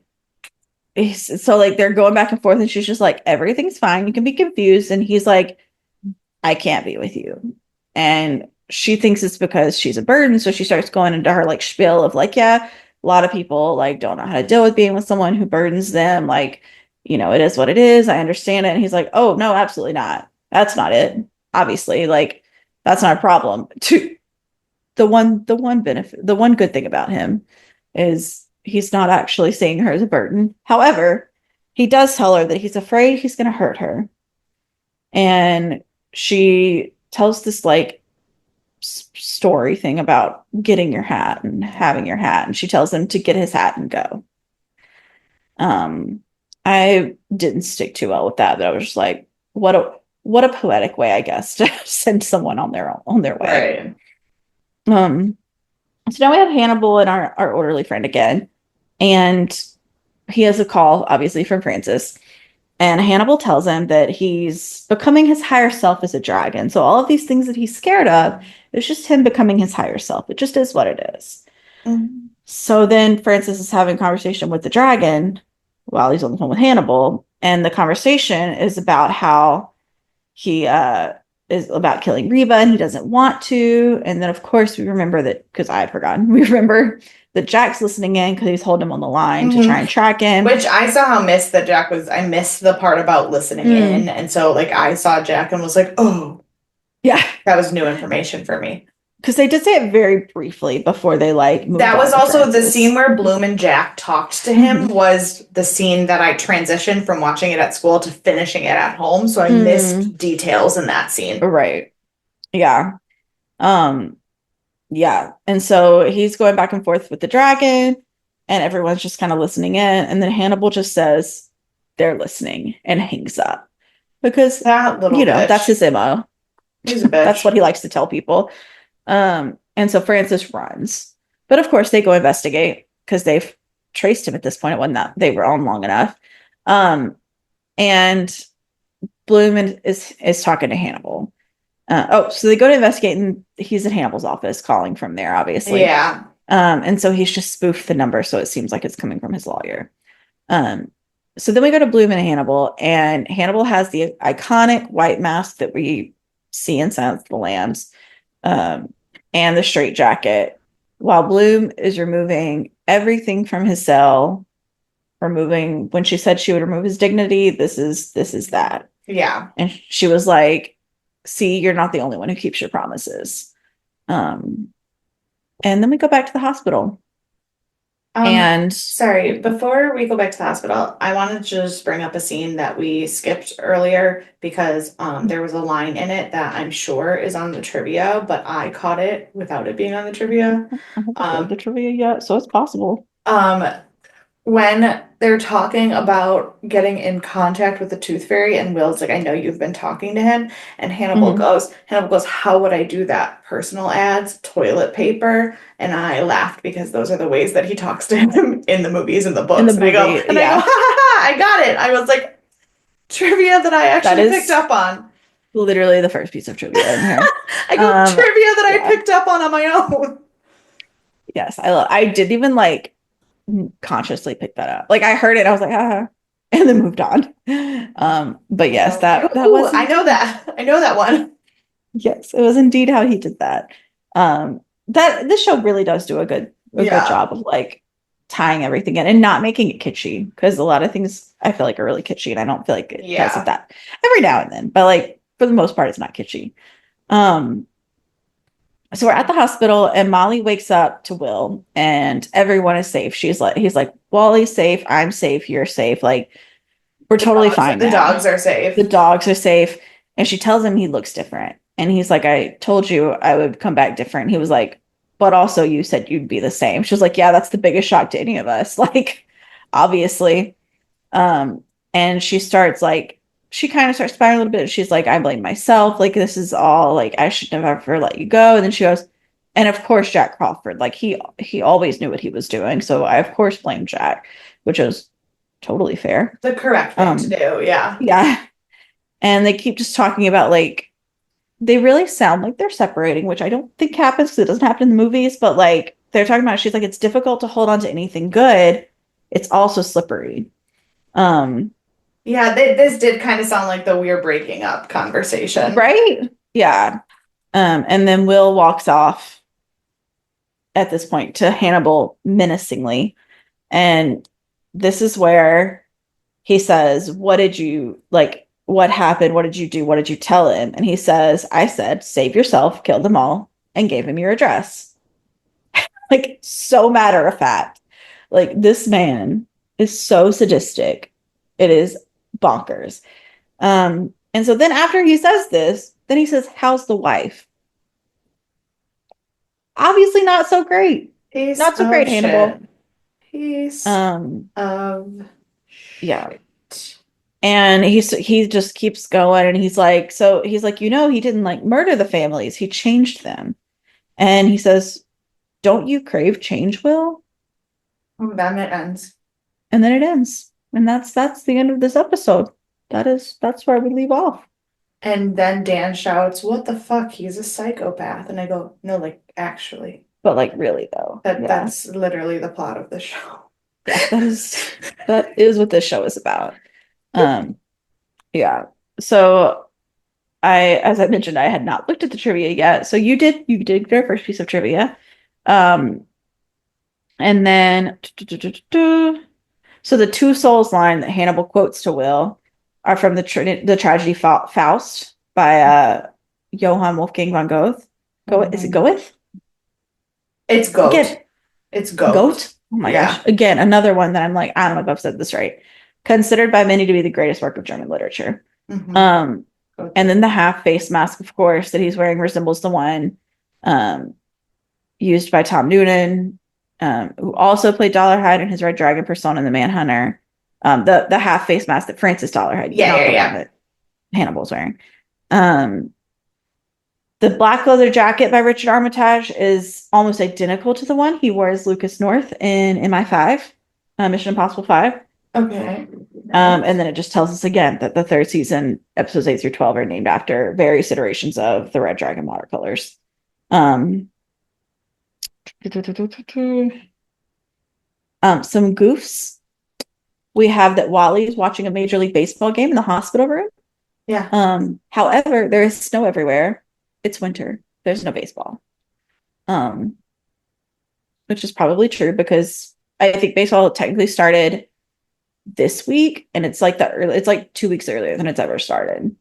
so they're going back and forth, and she's just like, everything's fine. You can be confused. And he's like, I can't be with you. And she thinks it's because she's a burden. So she starts going into her spiel of yeah, a lot of people don't know how to deal with being with someone who burdens them. It is what it is. I understand it. And he's like, oh, no, absolutely not. That's not it. Obviously, that's not a problem. To the one good thing about him is he's not actually seeing her as a burden. However, he does tell her that he's afraid he's going to hurt her, and she tells this story thing about getting your hat and having your hat, and she tells him to get his hat and go. um I didn't stick too well with that, but I was just like, what a poetic way, I guess, to send someone on their way. right. um so now we have Hannibal and our orderly friend again, and he has a call obviously from Francis. And Hannibal tells him that he's becoming his higher self as a dragon. So all of these things that he's scared of, it's just him becoming his higher self. It just is what it is. Mhm. So then Francis is having a conversation with the dragon while he's on the phone with Hannibal. And the conversation is about how he is about killing Reba and he doesn't want to. And then, of course, we remember that because I had forgotten, we remember that Jack's listening in because he's holding him on the line to try Mhm. and track him. Which I somehow missed that Jack was, I missed the part about listening in. Mm, And so, like, I saw Jack and was like, oh, yeah. that was new information for me. Because they did say it very briefly before they move That was on to also the scene Francis. where Bloom and Jack talked to him, Hmm. was the scene that I transitioned from watching it at school to finishing it at home. So I Mm, missed details in that scene. right. Yeah. Um, yeah. And so he's going back and forth with the dragon, and everyone's just kind of listening in. And then Hannibal just says, they're listening, and hangs up because, That little that's bitch. his MO. He's a That's what bitch. he likes to tell people. And so Francis runs. But of course, they go investigate because they've traced him at this point. It wasn't that they were on long enough. Um, and Bloom is talking to Hannibal. So they go to investigate, and he's at Hannibal's office calling from there, obviously. Yeah. And so he's just spoofed the number, so it seems like it's coming from his lawyer. Um, so then we go to Bloom and Hannibal has the iconic white mask that we see in Silence of the Lambs, um, and the straight jacket, while Bloom is removing everything from his cell, removing when she said she would remove his dignity. This is that. Yeah. And she was like, see, you're not the only one who keeps your promises. Um, and then we go back to the hospital. And Sorry, before we go back to the hospital, I wanted to just bring up a scene that we skipped earlier because there was a line in it that I'm sure is on the trivia, but I caught it without it being on the trivia. I haven't heard the Um, trivia yet, so it's possible. um, when they're talking about getting in contact with the tooth fairy, and Will's like, I know you've been talking to him, and Mhm. Hannibal goes, how would I do that? Personal ads, toilet paper, and I laughed because those are the ways that he talks to him in the movies and the In the books. movie, Ha yeah, ha ha, I got it. I was like, trivia that I that actually picked is up on. literally the first piece of trivia in here. I go, Um, trivia that I yeah, picked up on my own. yes, I didn't even like consciously pick that up. Like I heard it, I was like, ah, and then moved on. But yes, that Ooh, was I know indeed, that. I know that one. yes, it was indeed how he did that. That this show really does do a good Yeah. job of like tying everything in and not making it kitschy because a lot of things I feel like are really kitschy and I don't feel like it does it Yeah. that every now and then, but like for the most part, it's not kitschy. Um, so we're at the hospital and Molly wakes up to Will and everyone is safe. He's like, Wally's safe, I'm safe, you're safe. Like, we're totally fine The now. dogs are The safe. dogs are safe. And she tells him he looks different. And he's like, I told you I would come back different. He was like, but also you said you'd be the same. She was like, yeah, that's the biggest shock to any of us. Like, obviously. Um, and she kind of starts spiraling a little bit. She's like, I blame myself. Like, this is all like I should have ever let you go. And then she goes, and of course, Jack Crawford, like he always knew what he was doing. So I of course blame Jack, which is totally fair. The correct thing to do. Yeah. Yeah. And they keep just talking about like they really sound like they're separating, which I don't think happens because it doesn't happen in the movies, but like they're talking about she's like it's difficult to hold on to anything good. It's also slippery. Um, Yeah, this did kind of sound like the we're breaking up conversation. right? Yeah. And then Will walks off at this point to Hannibal menacingly. And this is where he says, what did you like? What happened? What did you do? What did you tell him? And he says, I said, save yourself, kill them all, and gave him your address. Like, so matter of fact. Like, this man is so sadistic. It is bonkers. And so then after he says this, then he says, how's the wife? Obviously not so great. Piece Not so great, of shit. Hannibal. Piece Um, of yeah. shit. And he just keeps going and he's like, he didn't like murder the families, he changed them. And he says, don't you crave change, Will? Then it ends. And then it ends. And that's the end of this episode. That's where we leave off. And then Dan shouts, "What the fuck? He's a psychopath." And I go, "No, like actually, But like really though. Yeah. that's literally the plot of the show." Yeah, that is what this show is about. Um, yeah. So as I mentioned, I had not looked at the trivia yet. So you did your first piece of trivia. Um, and then so the two souls line that Hannibal quotes to Will are from the tragedy Faust by Johann Wolfgang von Goethe. Is it Mhm. Goethe? It's goat. Again, It's goat. Goat. Oh my gosh. Yeah. Again, another one that I'm like, I don't know if I've said this right. Considered by many to be the greatest work of German literature. Hmm. Um, and then the half face mask, of course, that he's wearing resembles the one um, used by Tom Noonan, who also played Dollarhide in his Red Dragon persona in The Manhunter. The half face mask that Francis Dollarhide used, Yeah, not yeah, the one yeah. that Hannibal's wearing. Um, the black leather jacket by Richard Armitage is almost identical to the one he wore as Lucas North in MI5, Mission Impossible 5. Okay. And then it just tells us again that the third season, episodes 8 through 12, are named after various iterations of the Red Dragon watercolors. Um, some goofs. We have that Wally is watching a Major League Baseball game in the hospital room. Yeah. However, there is snow everywhere. It's winter. There's no baseball. Um, which is probably true because I think baseball technically started this week, and it's like 2 weeks earlier than it's ever started.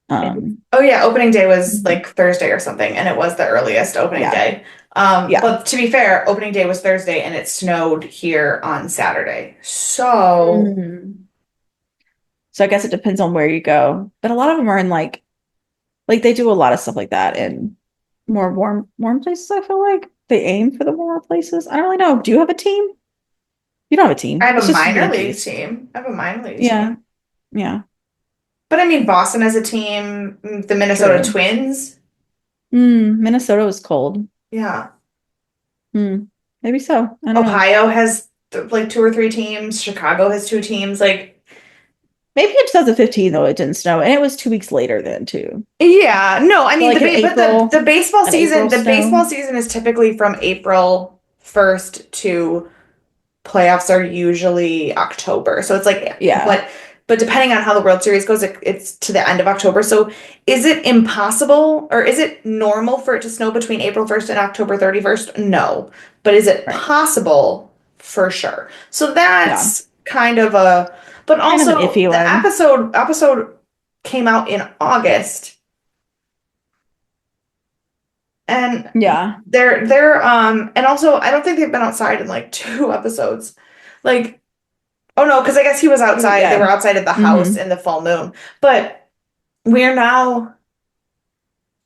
Oh yeah, opening day was Mhm. like Thursday or something, and it was the earliest opening Yeah, day. yeah. But to be fair, opening day was Thursday and it snowed here on Saturday. So, Mm. So I guess it depends on where you go, but a lot of them are in like they do a lot of stuff like that in more warm places. I feel like they aim for the warmer places. I don't really know. Do you have a team? You don't have a I team. have It's a just minor league Yankees. team. I have a minor league Yeah, team. yeah. But I mean, Boston has a team, the Minnesota True. Twins. Minnesota was cold. Yeah. Maybe so. I don't know. Ohio has like two or three teams. Chicago has two teams. Like, Maybe in 2015 though it didn't snow, and it was 2 weeks later then too. yeah, no, I So mean like but the baseball an April season, snow. is typically from April 1st to playoffs are usually October. So it's like, Yeah, but depending on how the World Series goes, it's to the end of October. So is it impossible or is it normal for it to snow between April 1st and October 31st? No. But is it right. possible? For sure. So Yeah, that's kind of a, but kind of an also iffy the one. episode came out in August and Yeah, and also I don't think they've been outside in like two episodes. Like, oh no, because I guess he was outside. They were yeah. outside at the house hmm in the full moon. But we're now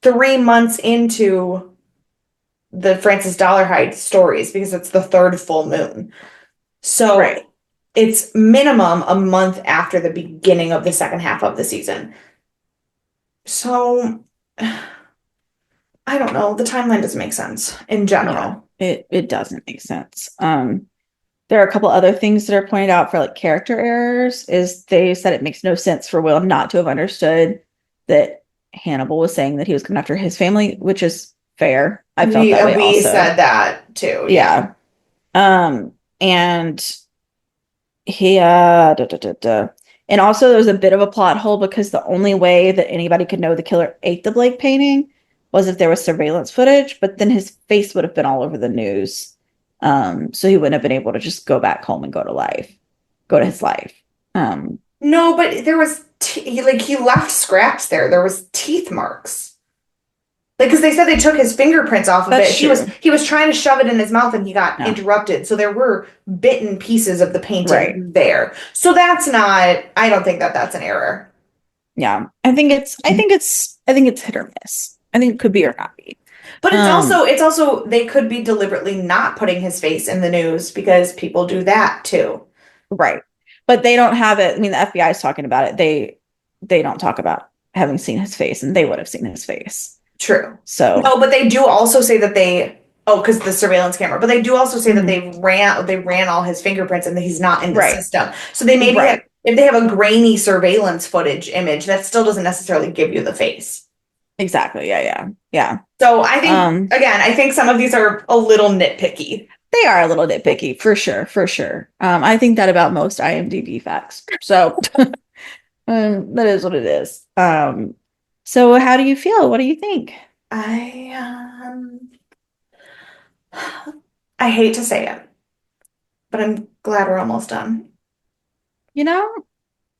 3 months into the Francis Dollarhide stories because it's the third full moon. Right. So it's minimum a month after the beginning of the second half of the season. So I don't know. The timeline doesn't make sense in Yeah, general. it doesn't make sense. There are a couple other things that are pointed out for like character errors. Is they said it makes no sense for Will not to have understood that Hannibal was saying that he was coming after his family, which is fair. I felt that way We also. said that too. Yeah. Yeah. And he and also there was a bit of a plot hole because the only way that anybody could know the killer ate the Blake painting was if there was surveillance footage, but then his face would have been all over the news. So he wouldn't have been able to just go back home and go to his life. Um, No, but there was he left scraps there. There was teeth marks. Like, because they said they took his fingerprints off of it. that's true. He was trying to shove it in his mouth and he got Yeah, interrupted. So there were bitten pieces of the right. painting there. So that's not. I don't think that that's an error. Yeah. I think it's hit or miss. I think it could be or not be. But Um, it's also they could be deliberately not putting his face in the news because people do that too. Right. But they don't have it. I mean, the FBI is talking about it. They don't talk about having seen his face, and they would have seen his face. True. So, No, but they do also say that because the surveillance camera, but they do also say that mhm. they ran all his fingerprints and that he's not in the Right. system. So they maybe have Right. if they have a grainy surveillance footage image, that still doesn't necessarily give you the face. Exactly. Yeah, yeah. So I think Um, again, I think some of these are a little nitpicky. they are a little nitpicky for sure, for sure. I think that about most IMDb facts. So, that is what it is. So how do you feel? What do you think? I I hate to say it, but I'm glad we're almost done. You know,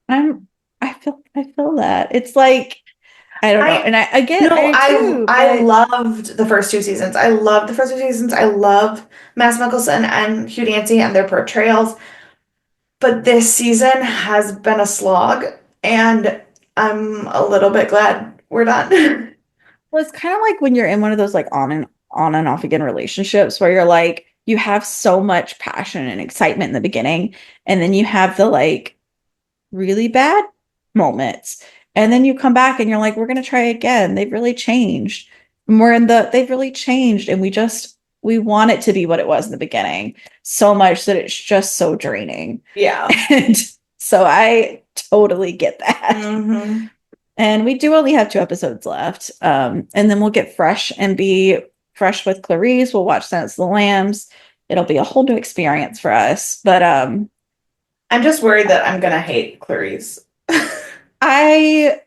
I'm I feel that. It's like I don't know. I And No, I too, I but loved the first two seasons. I loved the first two seasons. I love Mads Mikkelsen and Hugh Dancy and their portrayals. But this season has been a slog, and I'm a little bit glad we're done. well, it's kind of like when you're in one of those like on and off again relationships where you're like you have so much passion and excitement in the beginning, and then you have the like really bad moments. And then you come back and you're like, we're gonna try again. They've really changed. And they've really changed, and we want it to be what it was in the beginning so much that it's just so draining. Yeah. And so I totally get that. Hmm. And we do only have 2 episodes left. And then we'll get fresh and be fresh with Clarice. We'll watch Silence of the Lambs. It'll be a whole new experience for us. But I'm just worried that I'm gonna hate Clarice. I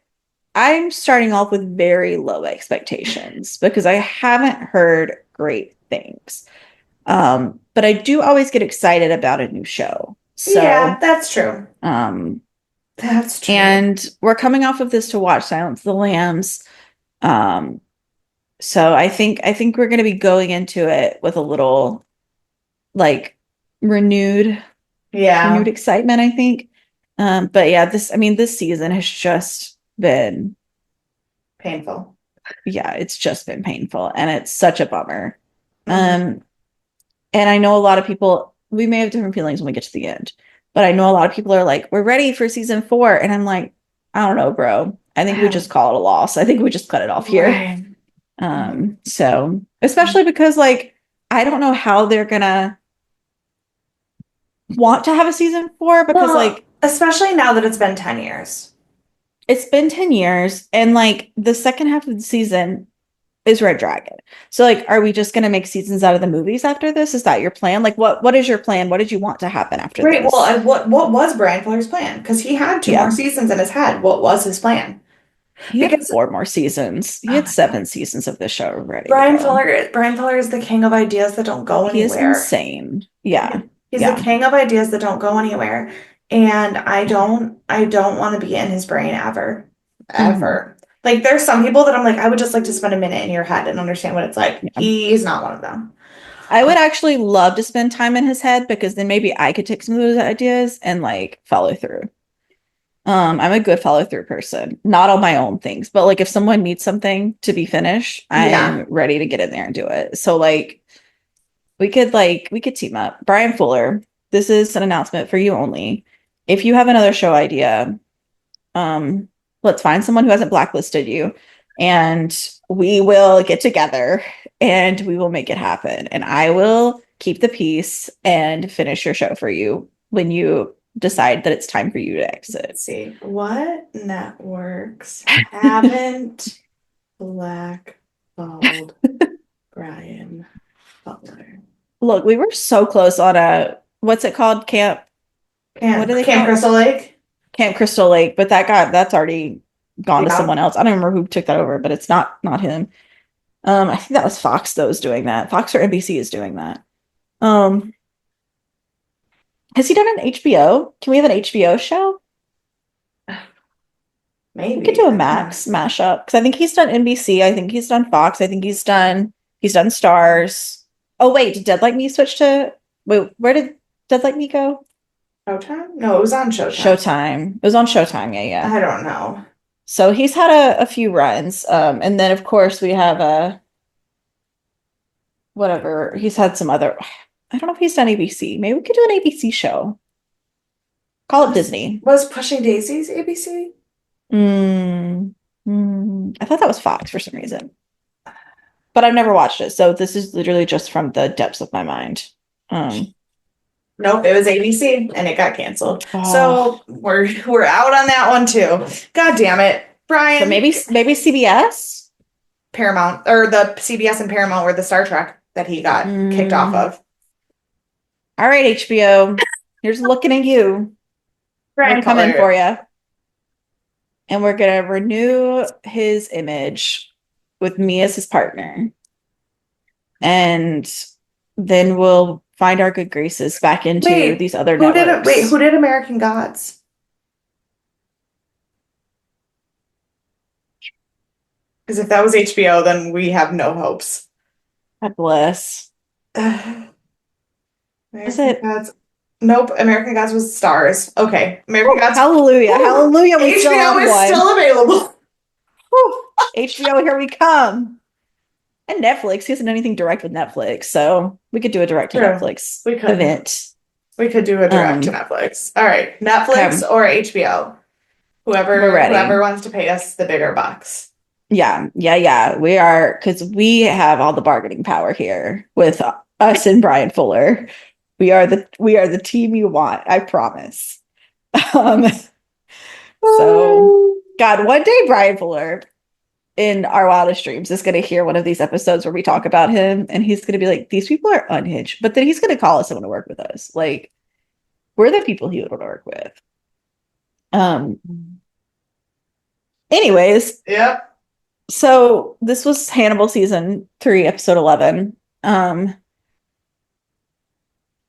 I'm starting off with very low expectations because I haven't heard great things. But I do always get excited about a new show. Yeah, So that's true. um That's true. And we're coming off of this to watch Silence of the Lambs. Um, so I think we're gonna be going into it with a little like renewed renewed Yeah, excitement, I think. But yeah, this season has just been, painful. yeah, it's just been painful and it's such a bummer. Mhm. Um, and I know a lot of people, we may have different feelings when we get to the end, but I know a lot of people are like, we're ready for season 4. And I'm like, I don't know, bro. I I think we just haven't. call it a loss. I think we just cut it off here. Right. Mhm. So especially because like I don't know how they're gonna want to have a season 4 because Well, like especially now that it's been 10 years. it's been 10 years and like the second half of the season is Red Dragon. So like are we just gonna make seasons out of the movies after this? Is that your plan? Like what is your plan? What did you want to happen after Right. Well, this? what was Brian Fuller's plan? Because he had two more Yeah. seasons in his head. What was his plan? He had Because 4 more seasons. He oh had my 7 God, seasons of this show ready to go. Brian Fuller is the king of ideas that don't go He is anywhere. insane. Yeah. He's the Yeah. king of ideas that don't go anywhere. And I don't want to be in his brain ever. Mhm. Ever. Like there's some people that I'm like, I would just like to spend a minute in your head and understand what it's like. Yeah. He's not one of them. I would actually love to spend time in his head because then maybe I could take some of those ideas and like follow through. I'm a good follow through person, not on my own things, but like if someone needs something to be finished, Yeah. I'm ready to get in there and do it. So we could team up. Brian Fuller, this is an announcement for you only. If you have another show idea, um, let's find someone who hasn't blacklisted you and we will get together and we will make it happen. And I will keep the peace and finish your show for you when you decide that it's time for you to exit. Let's see. What networks haven't blackballed Brian Butler? Look, we were so close on a what's it called? What do they Camp call it? Crystal Lake? Camp Crystal Lake, but that's already gone to Yeah. someone else. I don't remember who took that over, but it's not him. I think that was Fox that was doing that. Fox or NBC is doing that. Um, has he done an HBO? Can we have an HBO show? We could Maybe. do a I don't know. Max mashup because I think he's done NBC. I think he's done Fox. I think he's done Stars. Oh wait, did Dead Like Me switch to wait? Where did Dead Like Me go? Showtime? No, it was on Showtime. Showtime. It was on Showtime. Yeah, yeah. I don't know. So he's had a few runs. And then of course we have whatever. He's had some other. I don't know if he's done ABC. Maybe we could do an ABC show. Call it Was Disney. was Pushing Daisies ABC? I thought that was Fox for some reason, but I've never watched it. So this is literally just from the depths of my mind. Um, Nope, it was ABC and it got canceled. oh, So we're out on that one too. God damn it. so Brian, maybe CBS. Paramount or the CBS and Paramount were the Star Trek that he got kicked off Mm, of. all right, HBO. Here's looking at you. We're Brian coming Fuller. for you. And we're gonna renew his image with me as his partner. And then we'll find our good graces back into Wait, these other networks. who did American Gods? Because if that was HBO, then we have no hopes. God bless. Was American it? Gods. Nope, American Gods was Stars. Okay, American Oh, Gods. hallelujah. Whew, Hallelujah. We still HBO have is one. still available. Whew. HBO, here we come. And Netflix. He hasn't done anything direct with Netflix. So we could do a direct to True, Netflix we could. event. We could do a direct to Um, Netflix. All right, Netflix okay, or HBO. we're Whoever ready. wants to pay us the bigger bucks. Yeah, yeah, yeah. We are because we have all the bargaining power here with us and Brian Fuller. We are the team you want, I promise. Um, so God, one day Brian Fuller in our wildest dreams is going to hear one of these episodes where we talk about him and he's going to be like, these people are unhinged, but then he's going to call us and want to work with us. Like, we're the people he would want to work with. Um, anyways, Yep. so this was Hannibal season 3, episode 11. Um,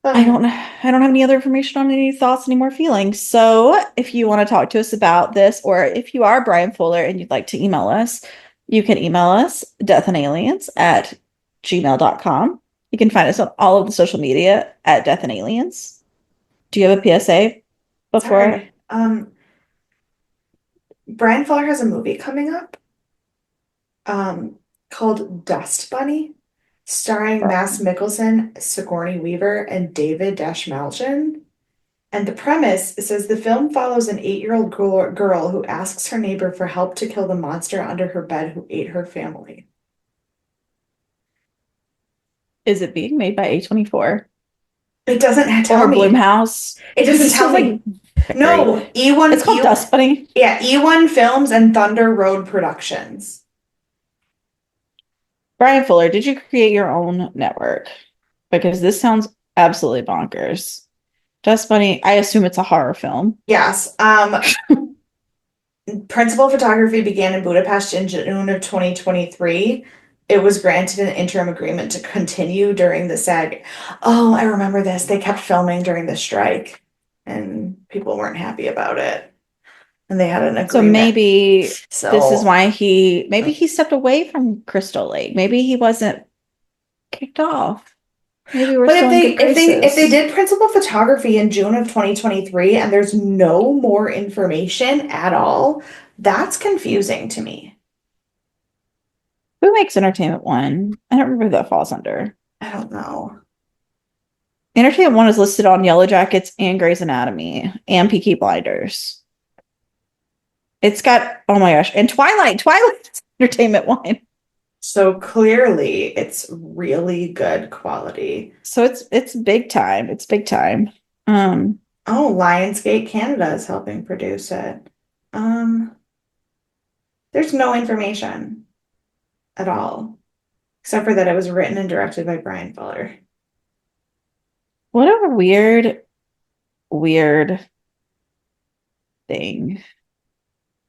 I don't have any other information on any thoughts, any more feelings. So if you want to talk to us about this, or if you are Brian Fuller and you'd like to email us, you can email us deathandaliens@gmail.com. You can find us on all of the social media at Death and Aliens. Do you have a PSA before? Sorry. Brian Fuller has a movie coming up, um, called Dust Bunny, starring Mads Mikkelsen, Sigourney Weaver, and David Dashmalchian. And the premise says the film follows an 8-year-old girl who asks her neighbor for help to kill the monster under her bed who ate her family. Is it being made by A24 It doesn't tell or me. Bloomhouse? It Because doesn't this tell feels me. like No, very. It's called Dust Bunny. Yeah, E1 Films and Thunder Road Productions. Brian Fuller, did you create your own network? Because this sounds absolutely bonkers. Dust Bunny, I assume it's a horror film. Yes. Principal photography began in Budapest in June of 2023. It was granted an interim agreement to continue during the SAG. Oh, I remember this. They kept filming during the strike, and people weren't happy about it. And they had an So agreement. maybe this is So, why maybe he stepped away from Crystal Lake. Maybe he wasn't kicked off. Maybe we're but still in good if they graces. did principal photography in June of 2023 and there's no more information at all, that's confusing to me. Who makes Entertainment One? I don't remember who that falls under. I don't know. Entertainment One is listed on Yellow Jackets and Grey's Anatomy and Peaky Blinders. It's got, oh my gosh, and Twilight. Twilight's Entertainment One. So clearly it's really good quality. So it's big time. It's big time. Um, Oh, Lionsgate Canada is helping produce it. Um, there's no information at all, except for that it was written and directed by Brian Fuller. what a weird thing.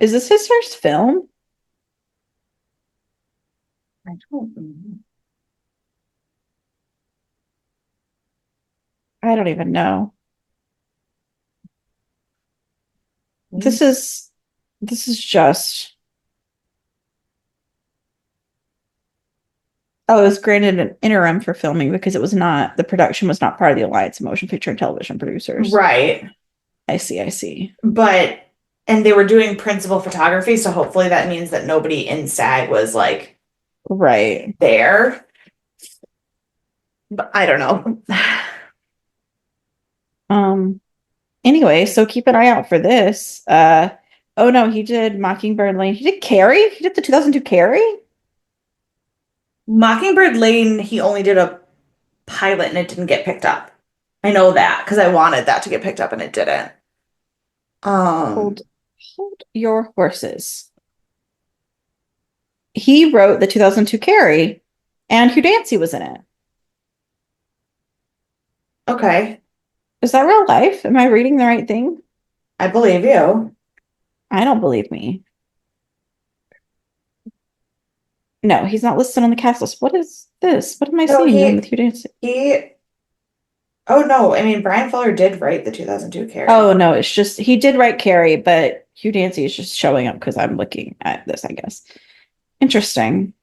Is this his first film? I don't know. I don't even know. This is this is just oh, it was granted an interim for filming because the production was not part of the Alliance of Motion Picture and Television Producers. Right. I see, I see. But, and they were doing principal photography, so hopefully that means that nobody in SAG was like Right. there. But I don't know. Anyway, so keep an eye out for this. Oh no, he did Mockingbird Lane. He did Carrie? He did the 2002 Carrie? Mockingbird Lane, he only did a pilot and it didn't get picked up. I know that because I wanted that to get picked up and it didn't. Um, Hold hold your horses. He wrote the 2002 Carrie, and Hugh Dancy was in it. okay, Is that real life? Am I reading the right thing? I believe you. I don't believe me. No, he's not listed on the cast list. What is this? What am I No, seeing him with Hugh Dancy? oh no, I mean, Brian Fuller did write the 2002 Carrie. Oh no, it's just he did write Carrie, but Hugh Dancy is just showing up because I'm looking at this, I guess. Interesting.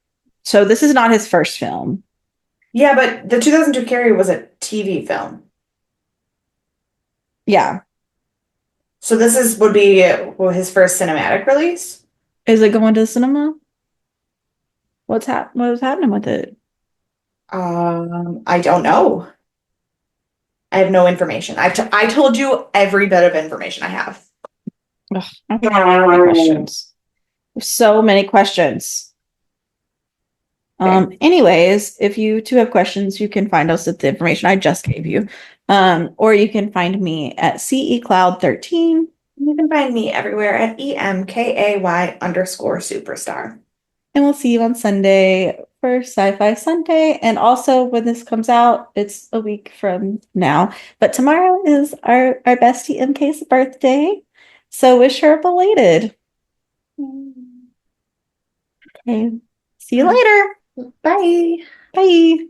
So this is not his first film. Yeah, but the 2002 Carrie was a TV film. Yeah. So this would be his first cinematic release. Is it going to the cinema? What is happening with it? I don't know. I have no information. I told you every bit of information I have. Ugh, I have so many questions. So many questions. Okay. Anyways, if you two have questions, you can find us at the information I just gave you. Or you can find me at CECloud13. You can find me everywhere at EMKAY_superstar. And we'll see you on Sunday for Sci-Fi Sunday. And also when this comes out, it's a week from now. But tomorrow is our bestie MK's birthday. So wish her belated. Okay. See you later. Bye. Bye.